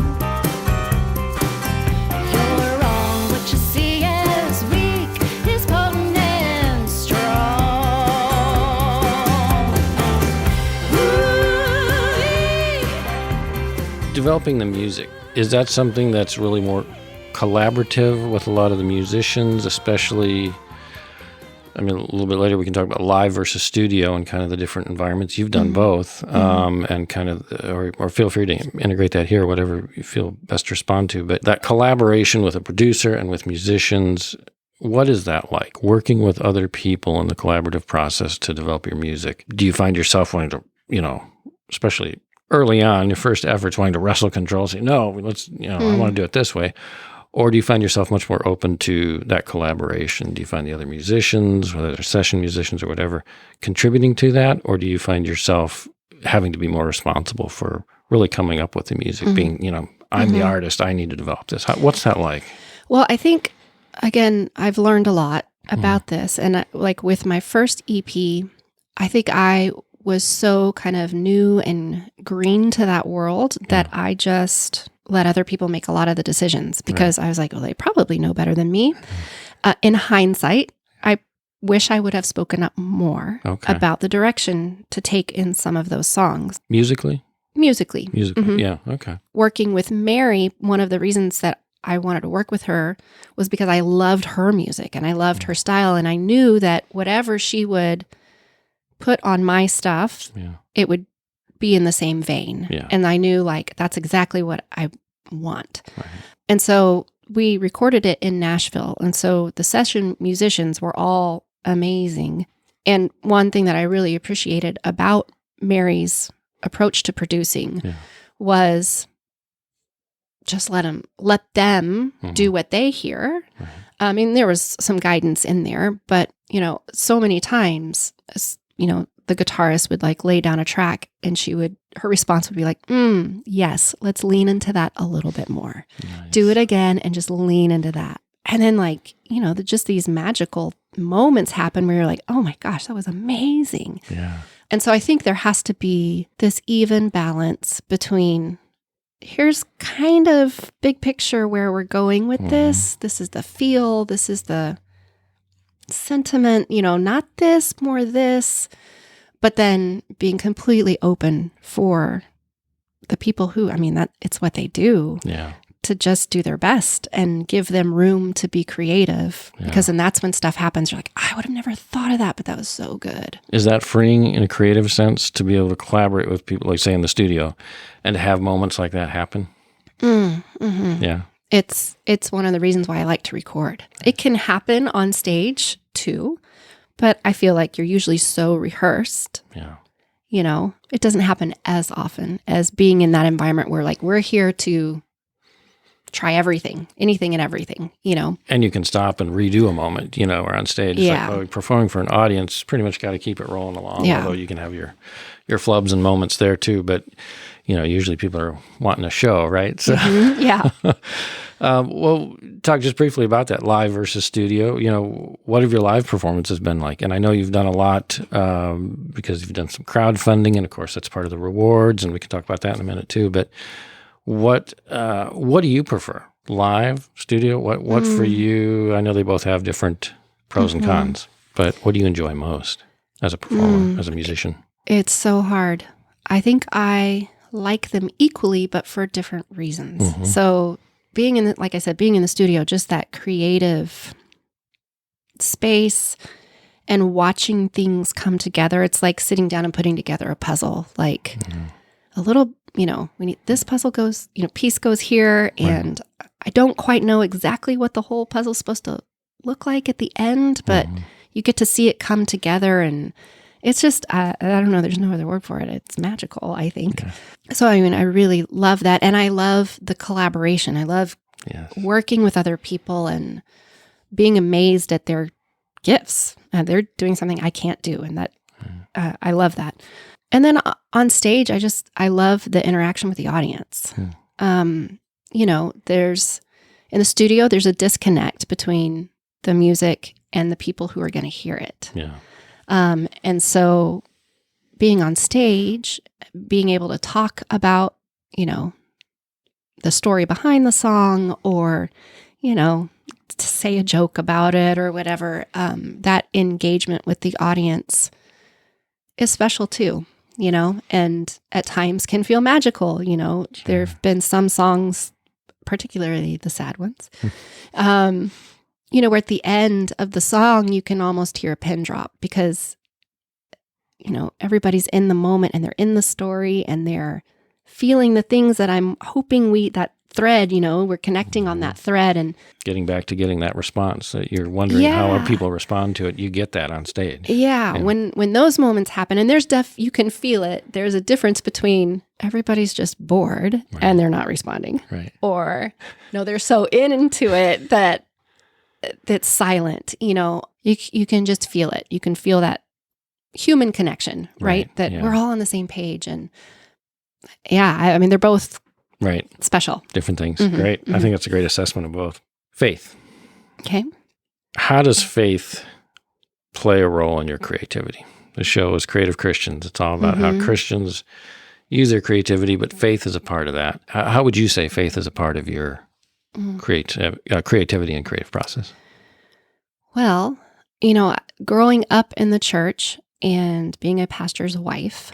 You're wrong, what you see is weak, is potent and strong. Ooh-wee. Developing the music, is that something that's really more collaborative with a lot of the musicians, especially, I mean, a little bit later we can talk about live versus studio and kind of the different environments. You've done both, and kind of, or feel free to integrate that here, whatever you feel best to respond to. But that collaboration with a producer and with musicians, what is that like, working with other people in the collaborative process to develop your music? Do you find yourself wanting to, you know, especially early on, your first efforts wanting to wrestle control, say, no, let's, you know, I want to do it this way? Or do you find yourself much more open to that collaboration? Do you find the other musicians, whether they're session musicians or whatever, contributing to that? Or do you find yourself having to be more responsible for really coming up with the music, being, you know, I'm the artist, I need to develop this? What's that like? Well, I think, again, I've learned a lot about this. And like with my first EP, I think I was so kind of new and green to that world that I just let other people make a lot of the decisions because I was like, well, they probably know better than me. In hindsight, I wish I would have spoken up more about the direction to take in some of those songs. Musically? Musically. Yeah. Okay. Working with Mary, one of the reasons that I wanted to work with her was because I loved her music and I loved her style. And I knew that whatever she would put on my stuff, it would be in the same vein. Yeah. And I knew like, that's exactly what I want. Right. And so we recorded it in Nashville. And so the session musicians were all amazing. And one thing that I really appreciated about Mary's approach to producing was just let them do what they hear. Right. I mean, there was some guidance in there, but, you know, so many times, you know, the guitarist would like lay down a track and her response would be like, yes, let's lean into that a little bit more. Nice. Do it again and just lean into that. And then like, you know, just these magical moments happen where you're like, oh my gosh, that was amazing. Yeah. And so I think there has to be this even balance between here's kind of big picture where we're going with this. This is the feel. This is the sentiment, you know, not this, more this, but then being completely open for the people who, I mean, that it's what they do. Yeah. To just do their best and give them room to be creative because then that's when stuff happens. You're like, I would have never thought of that, but that was so good. Is that freeing in a creative sense to be able to collaborate with people, like say in the studio, and to have moments like that happen? Yeah. It's one of the reasons why I like to record. It can happen on stage too, but I feel like you're usually so rehearsed. Yeah. You know, it doesn't happen as often as being in that environment where like we're here to try everything, anything and everything, you know. And you can stop and redo a moment, you know, or on stage. It's like, well, performing for an audience, pretty much got to keep it rolling along, although you can have your flubs and moments there too. But usually people are wanting a show, right? So, Yeah. well, talk just briefly about that live versus studio. What have your live performances been like? And I know you've done a lot because you've done some crowdfunding, and of course that's part of the rewards, and we can talk about that in a minute too. But what do you prefer? Live, studio? What for you? I know they both have different pros and cons, but what do you enjoy most as a performer, as a musician? It's so hard. I think I like them equally, but for different reasons. So being in the studio, just that creative space and watching things come together. It's like sitting down and putting together a puzzle, like a little, we need this puzzle goes, piece goes here. And I don't quite know exactly what the whole puzzle's supposed to look like at the end, but you get to see it come together, and it's just, I don't know, there's no other word for it. It's magical, I think. Yeah. So, I really love that. And I love the collaboration. I love working with other people and being amazed at their gifts. They're doing something I can't do. And that, I love that. And then on stage, I love the interaction with the audience. There's, in the studio, there's a disconnect between the music and the people who are going to hear it. Yeah. And so being on stage, being able to talk about, the story behind the song, or, to say a joke about it or whatever, that engagement with the audience is special too, and at times can feel magical. Sure. There have been some songs, particularly the sad ones, where at the end of the song, you can almost hear a pin drop because, everybody's in the moment and they're in the story and they're feeling the things that I'm hoping that thread, we're connecting on that thread and getting back to getting that response that you're wondering how our people respond to it. You get that on stage. Yeah. When those moments happen, and you can feel it. There's a difference between everybody's just bored and they're not responding. Right. Or no, they're so into it that it's silent. You can just feel it. You can feel that human connection, right? That we're all on the same page. And they're both special. Different things. Great. I think that's a great assessment of both. Faith. Okay. How does faith play a role in your creativity? The show is Creative Christians. It's all about how Christians use their creativity, but faith is a part of that. How would you say faith is a part of your creativity and creative process? Well, growing up in the church and being a pastor's wife,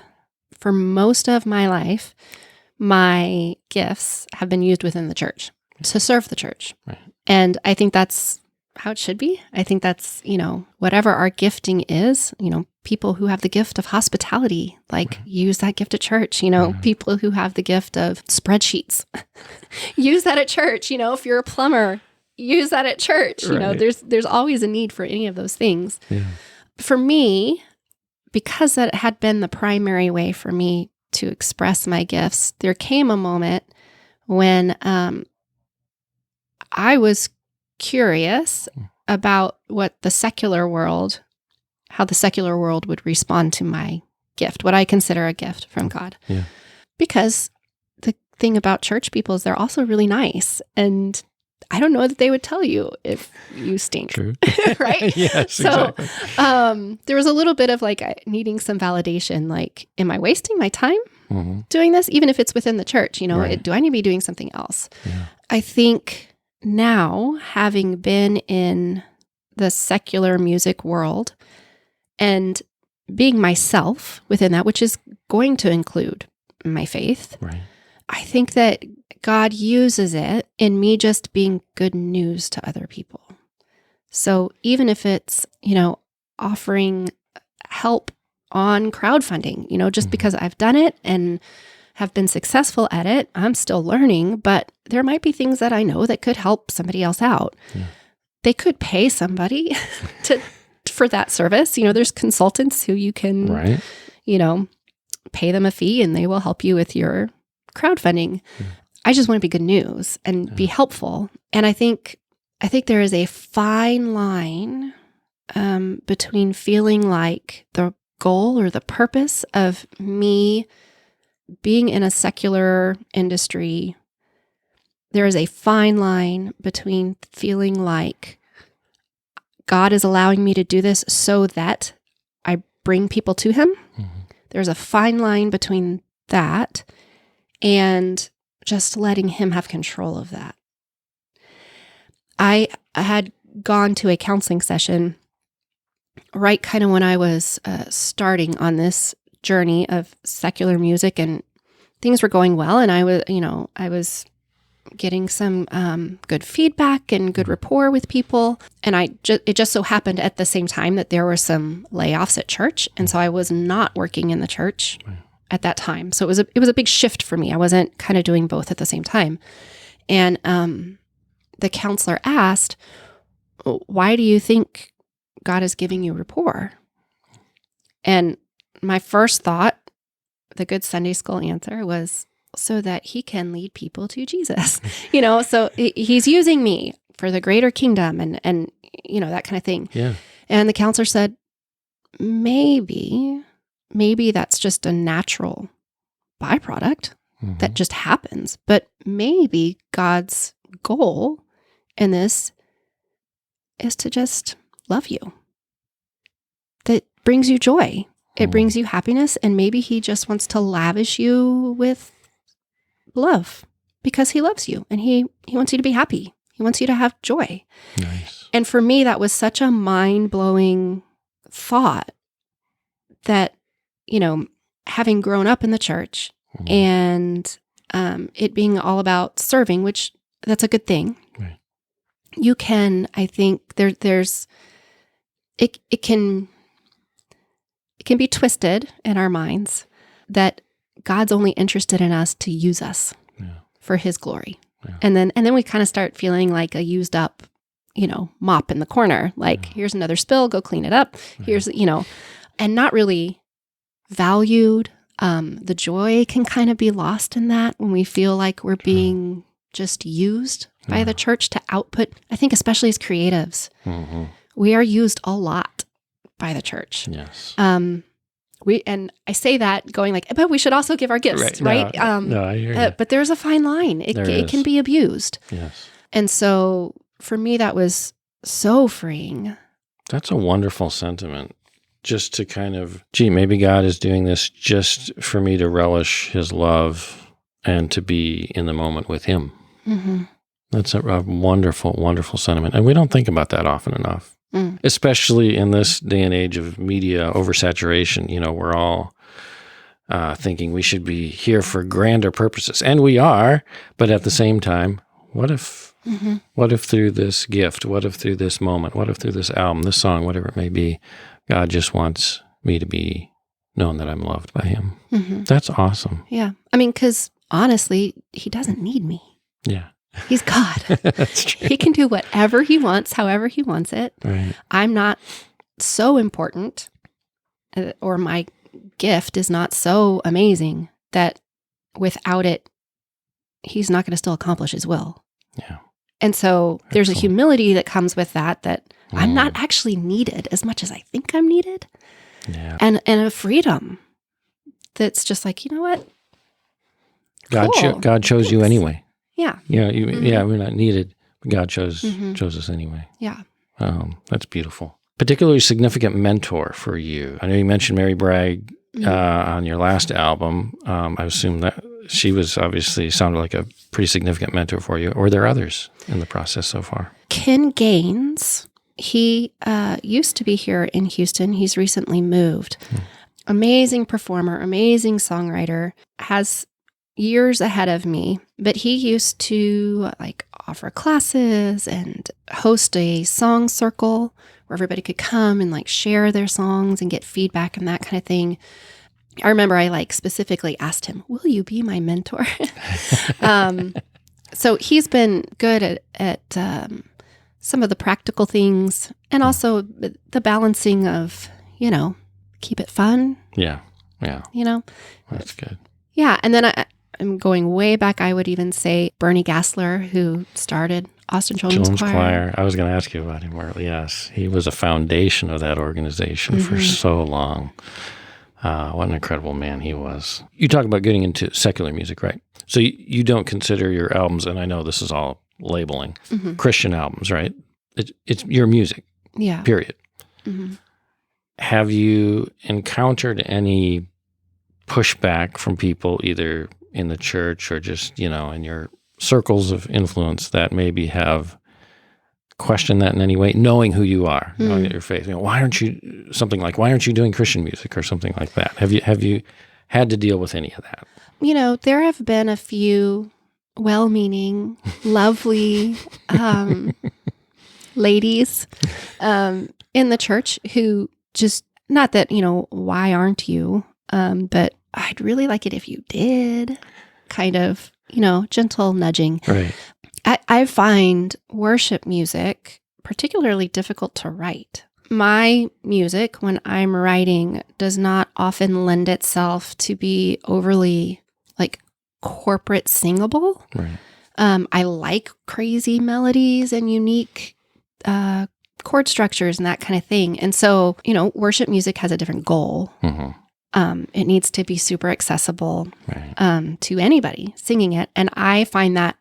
for most of my life, my gifts have been used within the church to serve the church. Right. And I think that's how it should be. I think that's, whatever our gifting is, people who have the gift of hospitality, use that gift at church, people who have the gift of spreadsheets, use that at church. If you're a plumber, use that at church. There's always a need for any of those things. Yeah. For me, because that had been the primary way for me to express my gifts, there came a moment when I was curious about how the secular world would respond to my gift, what I consider a gift from God. Yeah. Because the thing about church people is they're also really nice, and I don't know that they would tell you if you stink. True. Right? Yes, so, exactly. There was a little bit of needing some validation, am I wasting my time doing this? Even if it's within the church, do I need to be doing something else? Yeah. I think now, having been in the secular music world and being myself within that, which is going to include my faith, I think that God uses it in me just being good news to other people. So even if it's, offering help on crowdfunding, just because I've done it and have been successful at it, I'm still learning, but there might be things that I know that could help somebody else out. Yeah. They could pay somebody for that service. There's consultants who you can, pay them a fee and they will help you with your crowdfunding. Yeah. I just want to be good news and be helpful. And I think there is a fine line between feeling like the goal or the purpose of me being in a secular industry, there is a fine line between feeling like God is allowing me to do this so that I bring people to him. There's a fine line between that and just letting him have control of that. I had gone to a counseling session right kind of when I was starting on this journey of secular music, and things were going well, and I was getting some good feedback and good rapport with people, and it just so happened at the same time that there were some layoffs at church, and so I was not working in the church at that time. So it was a big shift for me. I wasn't kind of doing both at the same time, and the counselor asked, "Why do you think God is giving you rapport?" And my first thought, the good Sunday school answer, was so that he can lead people to Jesus. So he's using me for the greater kingdom and that kind of thing. Yeah. And the counselor said, maybe that's just a natural byproduct that just happens. But maybe God's goal in this is to just love you. That brings you joy. It brings you happiness. And maybe he just wants to lavish you with love because he loves you and he wants you to be happy. He wants you to have joy. Nice. And for me, that was such a mind-blowing thought that, having grown up in the church and it being all about serving, which that's a good thing. Right. You can, I think there's, it can be twisted in our minds that God's only interested in us to use us for his glory. Yeah. And then we kind of start feeling like a used up, mop in the corner. Like, here's another spill, go clean it up. Here's, and not really valued. The joy can kind of be lost in that when we feel like we're being just used by the church to output. I think especially as creatives, we are used a lot by the church. Yes. And I say that going like, but we should also give our gifts, right? No, I hear you. But there's a fine line. It can be abused. Yes. And so for me, that was so freeing. That's a wonderful sentiment. Just to kind of, maybe God is doing this just for me to relish his love and to be in the moment with him. Mm-hmm. That's a wonderful, wonderful sentiment. And we don't think about that often enough. Especially in this day and age of media oversaturation. We're all thinking we should be here for grander purposes. And we are, but at the same time, what if through this gift, what if through this moment, what if through this album, this song, whatever it may be, God just wants me to be known that I'm loved by him. Mm-hmm. That's awesome. Yeah. I mean, because honestly, he doesn't need me. Yeah. He's God. That's true. He can do whatever he wants, however he wants it. Right. I'm not so important, or my gift is not so amazing that without it, he's not going to still accomplish his will. Yeah. And so there's a humility that comes with that I'm not actually needed as much as I think I'm needed. Yeah. And a freedom that's just like, you know what? God chose you anyway. Yeah. Yeah. We're not needed, but God chose us anyway. Yeah. That's beautiful. Particularly significant mentor for you. I know you mentioned Mary Bragg on your last album. I assume that she was obviously sounded like a pretty significant mentor for you. Or were there others in the process so far? Ken Gaines, he used to be here in Houston. He's recently moved. Amazing performer, amazing songwriter, has years ahead of me, but he used to offer classes and host a song circle where everybody could come and share their songs and get feedback and that kind of thing. I remember I specifically asked him, will you be my mentor? So he's been good at some of the practical things and also the balancing of, keep it fun. Yeah. Yeah. That's good. Yeah. And then I'm going way back. I would even say Bernie Gassler, who started Austin Children's Choir. I was going to ask you about him earlier. Yes. He was a foundation of that organization for so long. What an incredible man he was. You talk about getting into secular music, right? So you don't consider your albums, and I know this is all labeling, Christian albums, right? It's your music, Yeah. period. Mm-hmm. Have you encountered any pushback from people either in the church or just, in your circles of influence that maybe have questioned that in any way, knowing who you are, knowing that your faith? Why aren't you doing Christian music or something like that? Have you had to deal with any of that? There have been a few well-meaning, lovely ladies in the church who just, not that, why aren't you? But I'd really like it if you did, kind of, gentle nudging. Right. I find worship music particularly difficult to write. My music, when I'm writing, does not often lend itself to be overly corporate singable. Right. I like crazy melodies and unique chord structures and that kind of thing. And so, worship music has a different goal. Mm-hmm. It needs to be super accessible Right. to anybody singing it. And I find that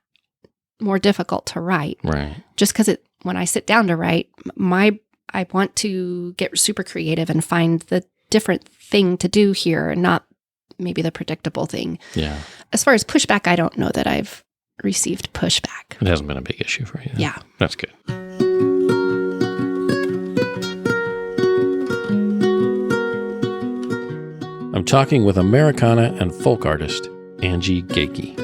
more difficult to write. Right. Just because when I sit down to write, I want to get super creative and find the different thing to do here and not maybe the predictable thing. Yeah. As far as pushback, I don't know that I've received pushback. It hasn't been a big issue for you. Yeah. That's good. I'm talking with Americana and folk artist Angie Goeke.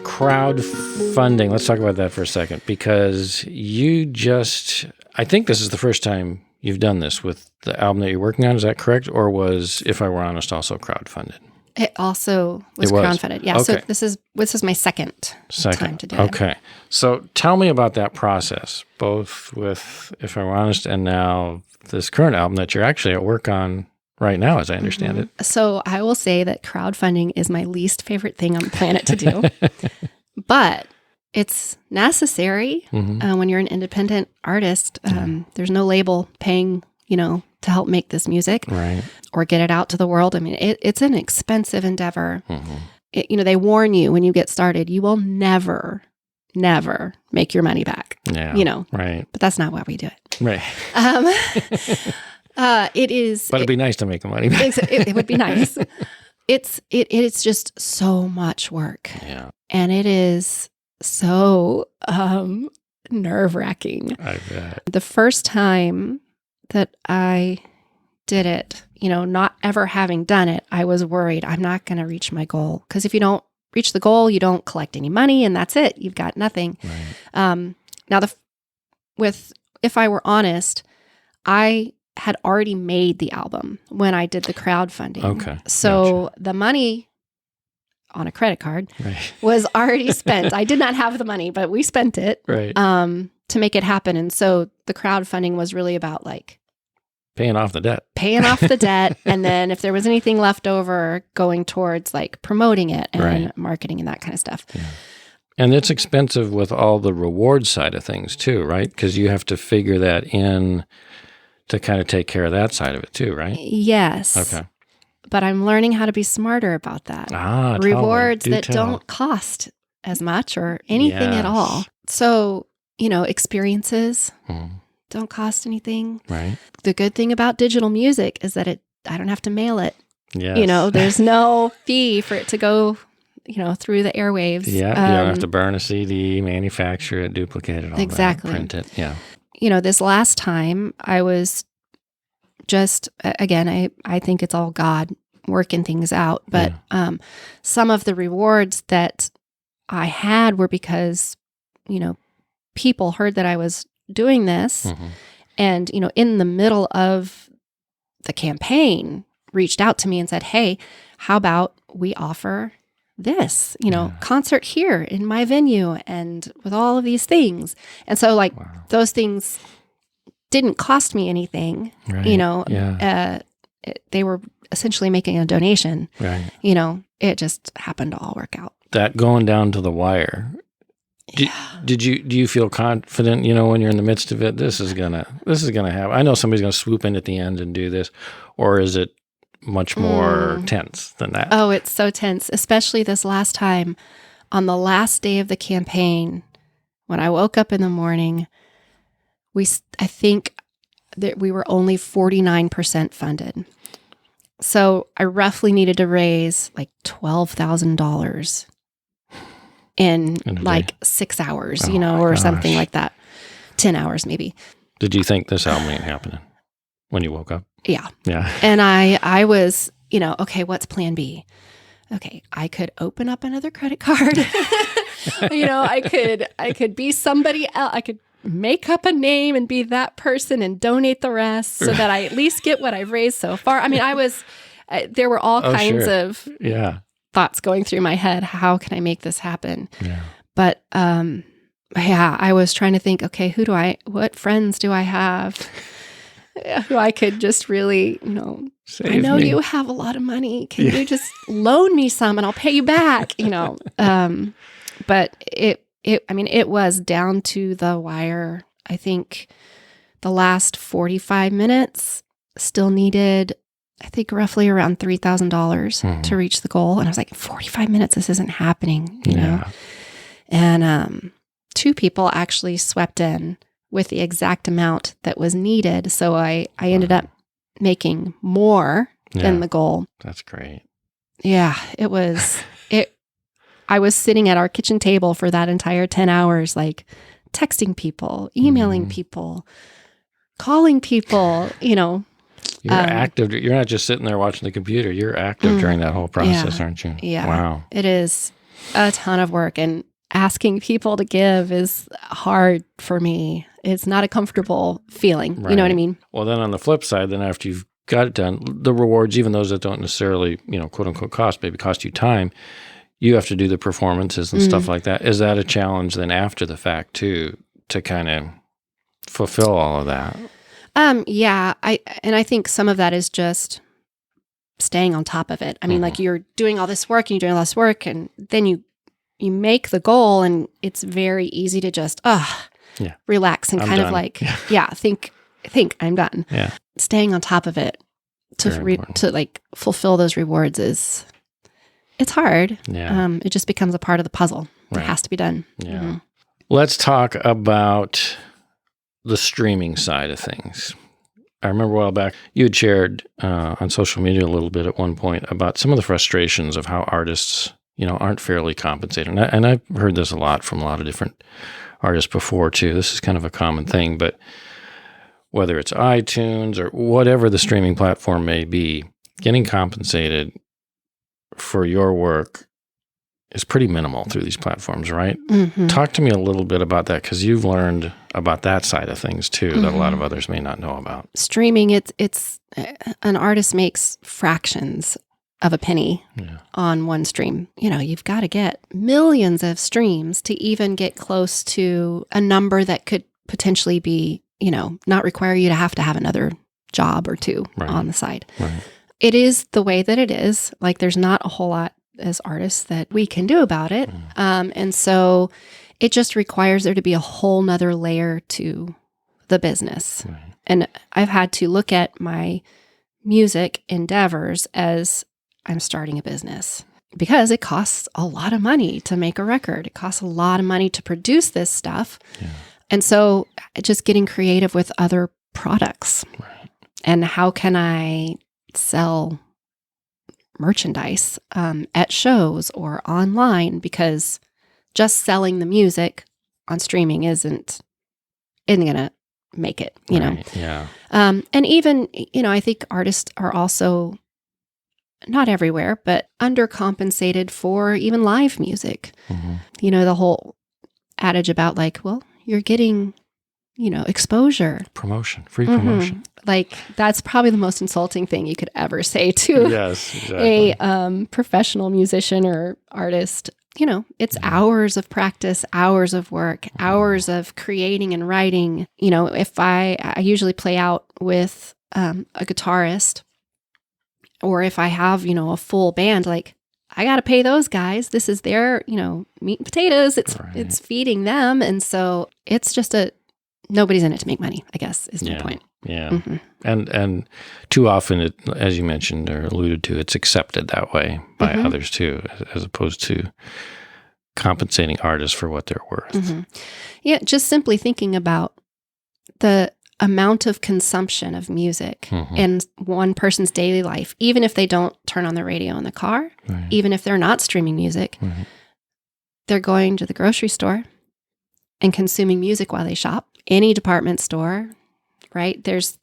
Crowdfunding. Let's talk about that for a second, because I think this is the first time you've done this with the album that you're working on. Is that correct? Or was If I Were Honest also crowdfunded? It also was It was. crowdfunded. Yeah. Okay. So this is my second time to do it. Okay. So tell me about that process, both with If I Were Honest and now this current album that you're actually at work on right now, as I understand it. So I will say that crowdfunding is my least favorite thing on the planet to do, but it's necessary when you're an independent artist. There's no label paying, to help make this music Right. or get it out to the world. I mean, it's an expensive endeavor. They warn you when you get started, you will never make your money back. Yeah. Right. But that's not why we do it. Right. It is. But it'd be nice to make the money back. It would be nice. It's just so much work. Yeah. And it is so nerve-wracking. I bet. The first time that I did it, not ever having done it, I was worried I'm not going to reach my goal. Because if you don't reach the goal, you don't collect any money, and that's it. You've got nothing. Right. Now, with If I Were Honest, I had already made the album when I did the crowdfunding. Okay. So the money on a credit card Right. was already spent. I did not have the money, but we spent it Right. to make it happen. And so the crowdfunding was really about Paying off the debt. paying off the debt. And then if there was anything left over, going towards promoting it and Right. marketing and that kind of stuff. Yeah. And it's expensive with all the reward side of things too, right? Because you have to figure that in to kind of take care of that side of it too, right? Yes. Okay. But I'm learning how to be smarter about that. Tell me. Rewards Do that tell. don't cost as much or anything at Yes. all. So, experiences Mhm. don't cost anything. Right. The good thing about digital music is that I don't have to mail it. Yes. There's no fee for it to go, through the airwaves. Yeah, you don't have to burn a CD, manufacture it, duplicate it, all Exactly. that, print it. Yeah. This last time I was just, again, I think it's all God working things out. But some of the rewards that I had were because, people heard that I was doing this Mhm. and, in the middle of the campaign reached out to me and said, hey, how about we offer this, concert here in my venue and with all of these things. And so those things didn't cost me anything, Right. Yeah. They were essentially making a donation, Right. it just happened to all work out. That going down to the wire, Do you feel confident, when you're in the midst of it, this is gonna happen? I know somebody's gonna swoop in at the end and do this, or is it much more tense than that? Oh, it's so tense, especially this last time on the last day of the campaign. When I woke up in the morning, I think that we were only 49% funded. So I roughly needed to raise like $12,000 in like 6 hours, or something like that. 10 hours maybe. Did you think this album ain't happening when you woke up? Yeah. Yeah. And I was, okay, what's plan B? Okay, I could open up another credit card. I could be somebody else. I could make up a name and be that person and donate the rest so that I at least get what I've raised so far. I mean, there were all kinds of thoughts going through my head. How can I make this happen? Yeah. But I was trying to think, okay, what friends do I have who I could just really, Save I know me. you have a lot of money. Can you just loan me some and I'll pay you back, but it was down to the wire. I think the last 45 minutes still needed, I think, roughly around $3,000 to reach the goal. And I was like, 45 minutes, this isn't happening, know? And 2 people actually swept in with the exact amount that was needed. So I ended up making more than the goal. That's great. Yeah, it was, I was sitting at our kitchen table for that entire 10 hours, like texting people, emailing people, calling people, You're active. You're not just sitting there watching the computer. You're active during that whole process, aren't you? Yeah. Wow. It is a ton of work, and asking people to give is hard for me. It's not a comfortable feeling. Right. You know what I mean? Well, then on the flip side, then after you've got it done, the rewards, even those that don't necessarily, quote unquote maybe cost you time, you have to do the performances and stuff like that. Is that a challenge then after the fact too, to kind of fulfill all of that? Yeah. I think some of that is just staying on top of it. I mean, like you're doing all this work and you're doing all this work, and then you make the goal, and it's very easy to just, relax and I'm kind done. of like, think I'm done. Yeah. Staying on top of it to like fulfill those rewards it's hard. Yeah. It just becomes a part of the puzzle. Right. It has to be done. Yeah. Let's talk about the streaming side of things. I remember a while back you had shared on social media a little bit at one point about some of the frustrations of how artists, aren't fairly compensated. And I've heard this a lot from a lot of different artists before too. This is kind of a common thing, but whether it's iTunes or whatever the streaming platform may be, getting compensated for your work is pretty minimal through these platforms, right? Mm-hmm. Talk to me a little bit about that, because you've learned about that side of things too, that a lot of others may not know about. Streaming, it's an artist makes fractions of a penny on one stream. You've got to get millions of streams to even get close to a number that could potentially be, not require you to have another job or 2 on the side. Right. It is the way that it is. Like, there's not a whole lot as artists that we can do about it. And so it just requires there to be a whole nother layer to the business. Right. And I've had to look at my music endeavors as I'm starting a business, because it costs a lot of money to make a record. It costs a lot of money to produce this stuff. Yeah. And so just getting creative with other products. Right. And how can I sell merchandise at shows or online, because just selling the music on streaming isn't going to make it, you know? Yeah. And even, I think artists are also, not everywhere, but undercompensated for even live music. Mm-hmm. The whole adage about like, well, you're getting, exposure. Free promotion. Like, that's probably the most insulting thing you could ever say to a professional musician or artist. It's hours of practice, hours of work, hours of creating and writing. If I usually play out with a guitarist, or if I have, a full band, like, I got to pay those guys. This is their, meat and potatoes. It's feeding them. And so it's just nobody's in it to make money, I guess, is my point. Yeah. Mm-hmm. And too often, as you mentioned or alluded to, it's accepted that way by Mm-hmm. others too, as opposed to compensating artists for what they're worth. Mm-hmm. Yeah, just simply thinking about the amount of consumption of music Mm-hmm. in one person's daily life, even if they don't turn on the radio in the car, Right. even if they're not streaming music, Right. they're going to the grocery store and consuming music while they shop. Any department store, right? There's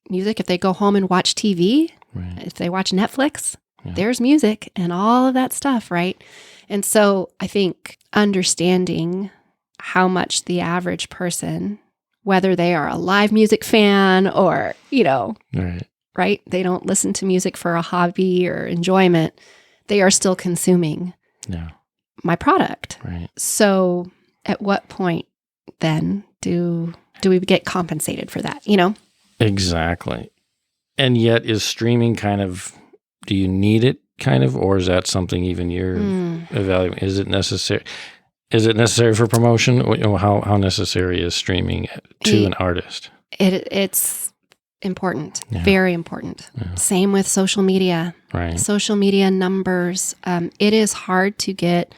music. If they go home and watch TV, Right. if they watch Netflix, Yeah. there's music and all of that stuff, right? And so I think understanding how much the average person, whether they are a live music fan or, Right. right, they don't listen to music for a hobby or enjoyment, they are still consuming Yeah. my product. Right. So at what point then do we get compensated for that, Exactly. And yet, is streaming do you need it or is that something even you're evaluating? Is it necessary? Is it necessary for promotion? How necessary is streaming to an artist? It's important, Yeah. very important. Yeah. Same with social media. Right. Social media numbers. It is hard to get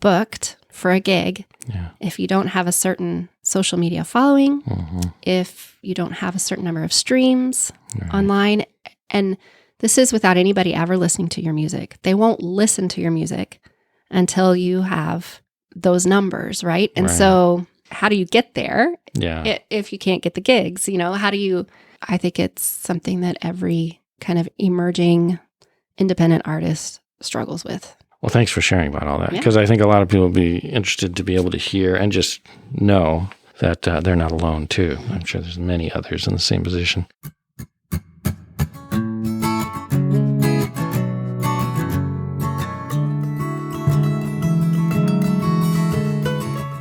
booked for a gig Yeah. if you don't have a certain social media following, Mm-hmm. if you don't have a certain number of streams Right. online. And this is without anybody ever listening to your music. They won't listen to your music until you have those numbers, right? And Right. so how do you get there Yeah. if you can't get the gigs? I think it's something that every kind of emerging independent artist struggles with. Well, thanks for sharing about all that, Yeah. because I think a lot of people would be interested to be able to hear and just know that they're not alone too. I'm sure there's many others in the same position.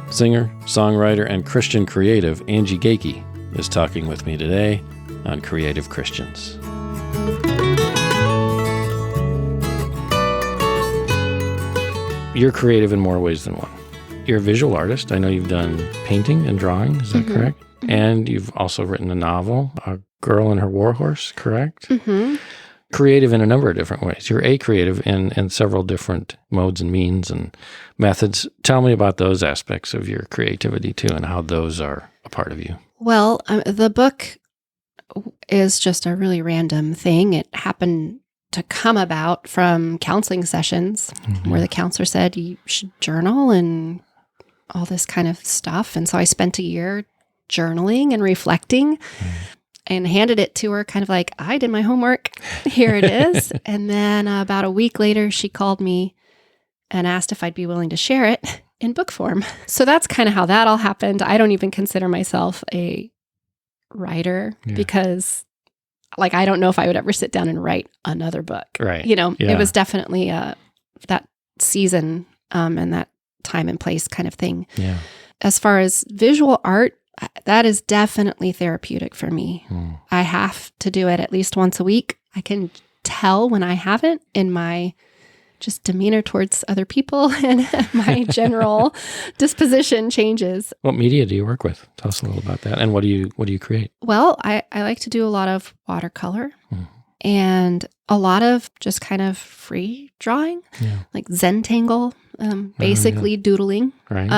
Singer, songwriter, and Christian creative Angie Goeke is talking with me today on Creative Christians. You're creative in more ways than one. You're a visual artist. I know you've done painting and drawing. Is that correct? And you've also written a novel, A Girl and Her Warhorse, correct? Mm-hmm. Creative in a number of different ways. You're a creative in several different modes and means and methods. Tell me about those aspects of your creativity too, and how those are a part of you. Well, the book is just a really random thing. It happened to come about from counseling sessions where the counselor said you should journal and all this kind of stuff. And so I spent a year journaling and reflecting and handed it to her kind of like, I did my homework. Here it is. And then about a week later, she called me and asked if I'd be willing to share it in book form. So that's kind of how that all happened. I don't even consider myself a writer because I don't know if I would ever sit down and write another book. Right. It was definitely that season and that time and place kind of thing. Yeah. As far as visual art, that is definitely therapeutic for me. Mm. I have to do it at least once a week. I can tell when I haven't in my just demeanor towards other people and my general disposition changes. What media do you work with? Tell us a little about that. And what do you create? Well, I like to do a lot of watercolor and a lot of just kind of free drawing, like Zentangle, basically doodling. Right.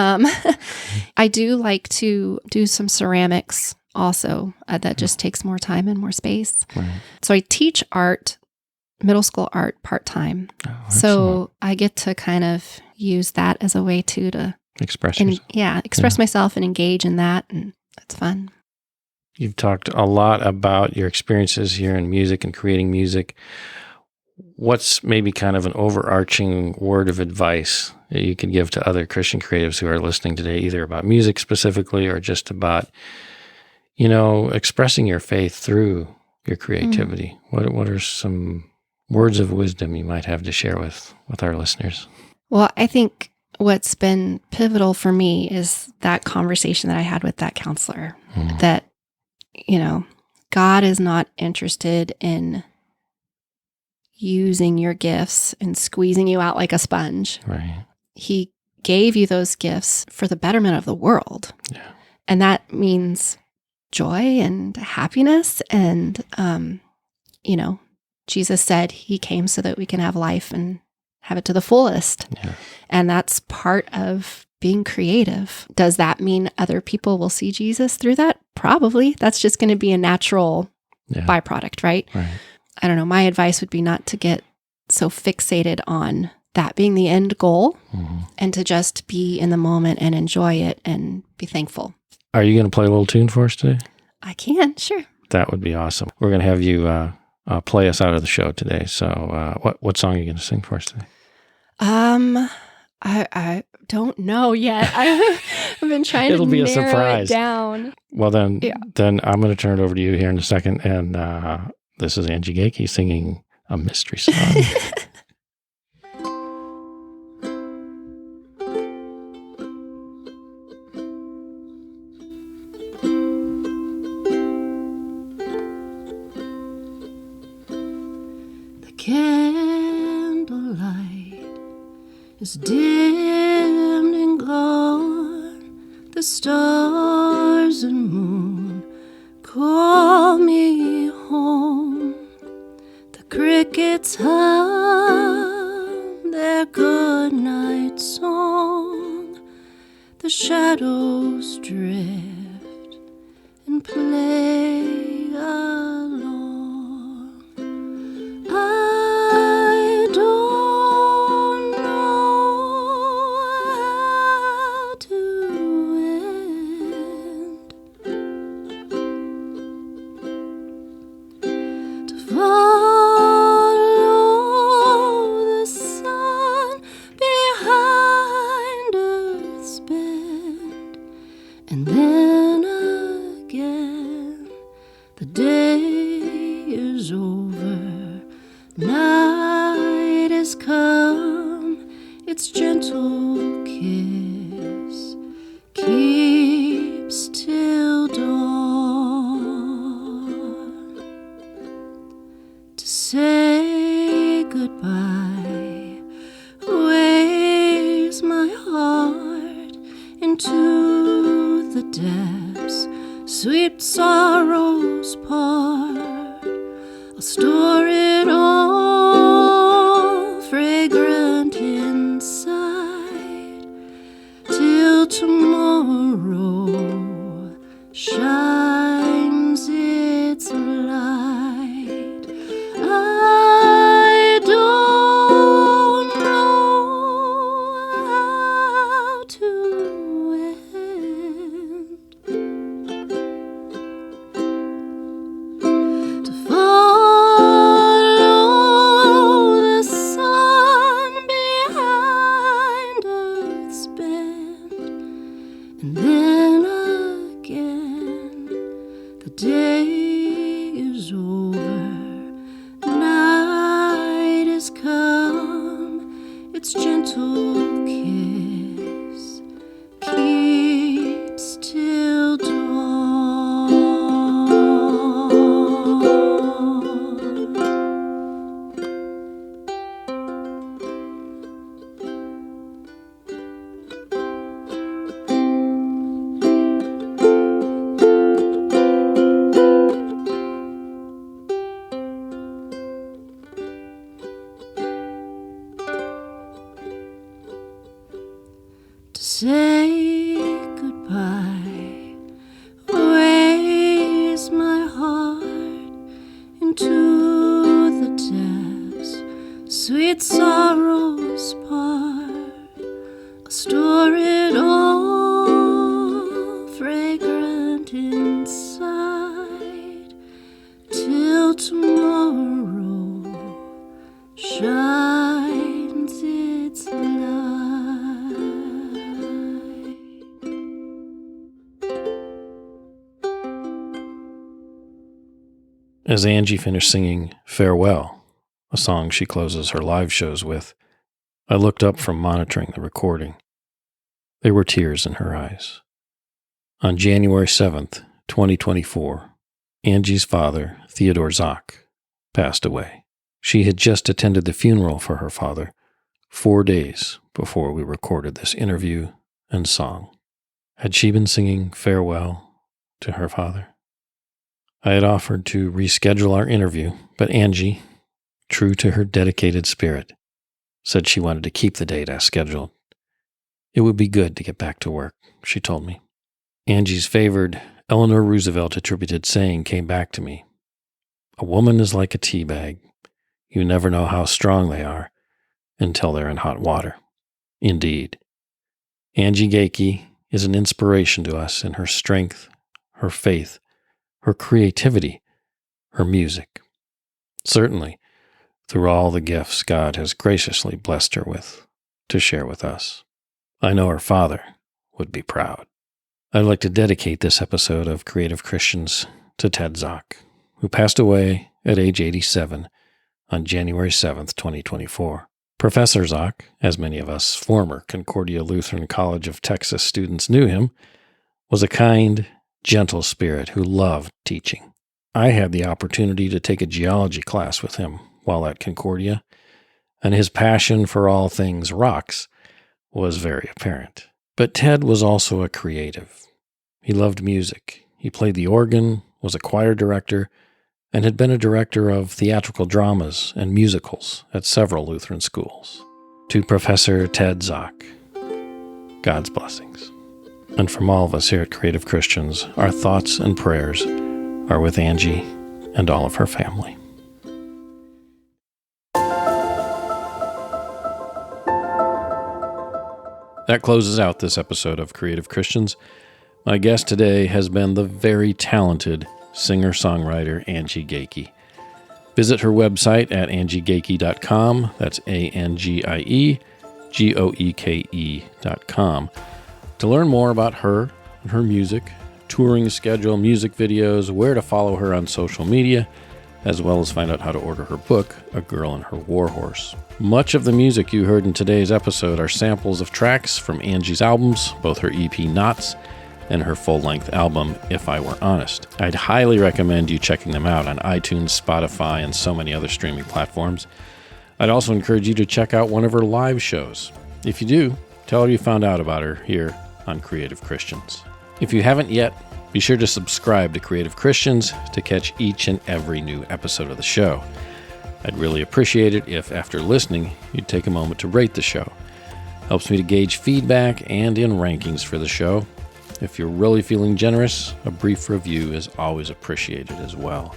I do like to do some ceramics also. That just takes more time and more space. Right. So I teach art, middle school art part-time. Oh, So I get to kind of use that as a way to express yourself. express myself and engage in that. And it's fun. You've talked a lot about your experiences here in music and creating music. What's maybe kind of an overarching word of advice that you could give to other Christian creatives who are listening today, either about music specifically or just about, expressing your faith through your creativity? What are some words of wisdom you might have to share with our listeners? Well, I think what's been pivotal for me is that conversation that I had with that counselor that, God is not interested in using your gifts and squeezing you out like a sponge. Right. He gave you those gifts for the betterment of the world. Yeah. And that means joy and happiness. And, Jesus said he came so that we can have life and have it to the fullest. Yeah. And that's part of being creative. Does that mean other people will see Jesus through that? Probably. That's just going to be a natural byproduct, right? Right. I don't know. My advice would be not to get so fixated on that being the end goal and to just be in the moment and enjoy it and be thankful. Are you going to play a little tune for us today? I can, sure. That would be awesome. We're going to have you play us out of the show today. So what song are you going to sing for us today? I don't know yet. I've been trying It'll to be a narrow surprise. it down. Well, then I'm going to turn it over to you here in a second. And this is Angie Goeke singing a mystery song. The candlelight is dimmed and gone. The stars and moon call me home. The crickets hum their good night song. The shadows drift and play along. I don't know how to end, to follow the sun behind Earth's bend, and then again the day is over. Night has come, its gentle kiss keeps till dawn. To say goodbye weighs my heart into the depths, sweet sorrows part. I'll store it all fragrant inside till tomorrow shines its light. I don't know how to end, to follow the sun behind Earth's bend, and then again the day is over. Night has come, its gentle kiss keeps till dawn. To say goodbye weighs my heart into the depths, sweet sorrows part. I'll store it all fragrant inside till tomorrow shines its light. As Angie finished singing Farewell, a song she closes her live shows with, I looked up from monitoring the recording. There were tears in her eyes. On January 7th, 2024, Angie's father, Theodore Zock, passed away. She had just attended the funeral for her father 4 days before we recorded this interview and song. Had she been singing farewell to her father? I had offered to reschedule our interview, but Angie, true to her dedicated spirit, said she wanted to keep the date as scheduled. It would be good to get back to work, she told me. Angie's favored Eleanor Roosevelt attributed saying came back to me. A woman is like a tea bag. You never know how strong they are until they're in hot water. Indeed. Angie Goeke is an inspiration to us in her strength, her faith, her creativity, her music. Certainly, through all the gifts God has graciously blessed her with to share with us. I know her father would be proud. I'd like to dedicate this episode of Creative Christians to Ted Zock, who passed away at age 87 on January 7th, 2024. Professor Zock, as many of us former Concordia Lutheran College of Texas students knew him, was a kind, gentle spirit who loved teaching. I had the opportunity to take a geology class with him while at Concordia, and his passion for all things rocks was very apparent. But Ted was also a creative. He loved music. He played the organ, was a choir director, and had been a director of theatrical dramas and musicals at several Lutheran schools. To Professor Ted Zock, God's blessings. And from all of us here at Creative Christians, our thoughts and prayers are with Angie and all of her family. That closes out this episode of Creative Christians. My guest today has been the very talented singer-songwriter Angie Goeke. Visit her website at angiegoeke.com. That's ANGIEGOEKE.com to learn more about her and her music, touring schedule, music videos, where to follow her on social media, as well as find out how to order her book, A Girl and Her Warhorse. Much of the music you heard in today's episode are samples of tracks from Angie's albums, both her EP Knots and her full-length album, If I Were Honest. I'd highly recommend you checking them out on iTunes, Spotify, and so many other streaming platforms. I'd also encourage you to check out one of her live shows. If you do, tell her you found out about her here on Creative Christians. If you haven't yet, be sure to subscribe to Creative Christians to catch each and every new episode of the show. I'd really appreciate it if, after listening, you'd take a moment to rate the show. Helps me to gauge feedback and in rankings for the show. If you're really feeling generous, a brief review is always appreciated as well.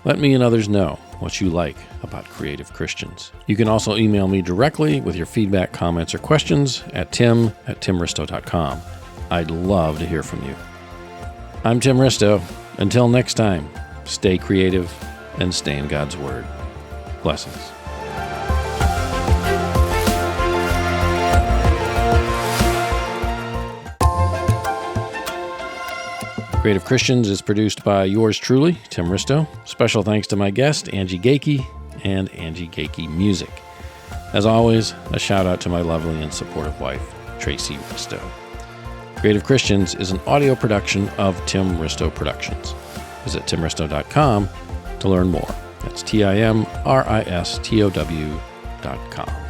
Let me and others know what you like about Creative Christians. You can also email me directly with your feedback, comments, or questions at tim@timristo.com. I'd love to hear from you. I'm Tim Risto. Until next time, stay creative and stay in God's Word. Blessings. Creative Christians is produced by yours truly, Tim Risto. Special thanks to my guest, Angie Goeke, and Angie Goeke Music. As always, a shout out to my lovely and supportive wife, Tracy Risto. Creative Christians is an audio production of Tim Risto Productions. Visit timristo.com to learn more. That's TIMRISTOW.com.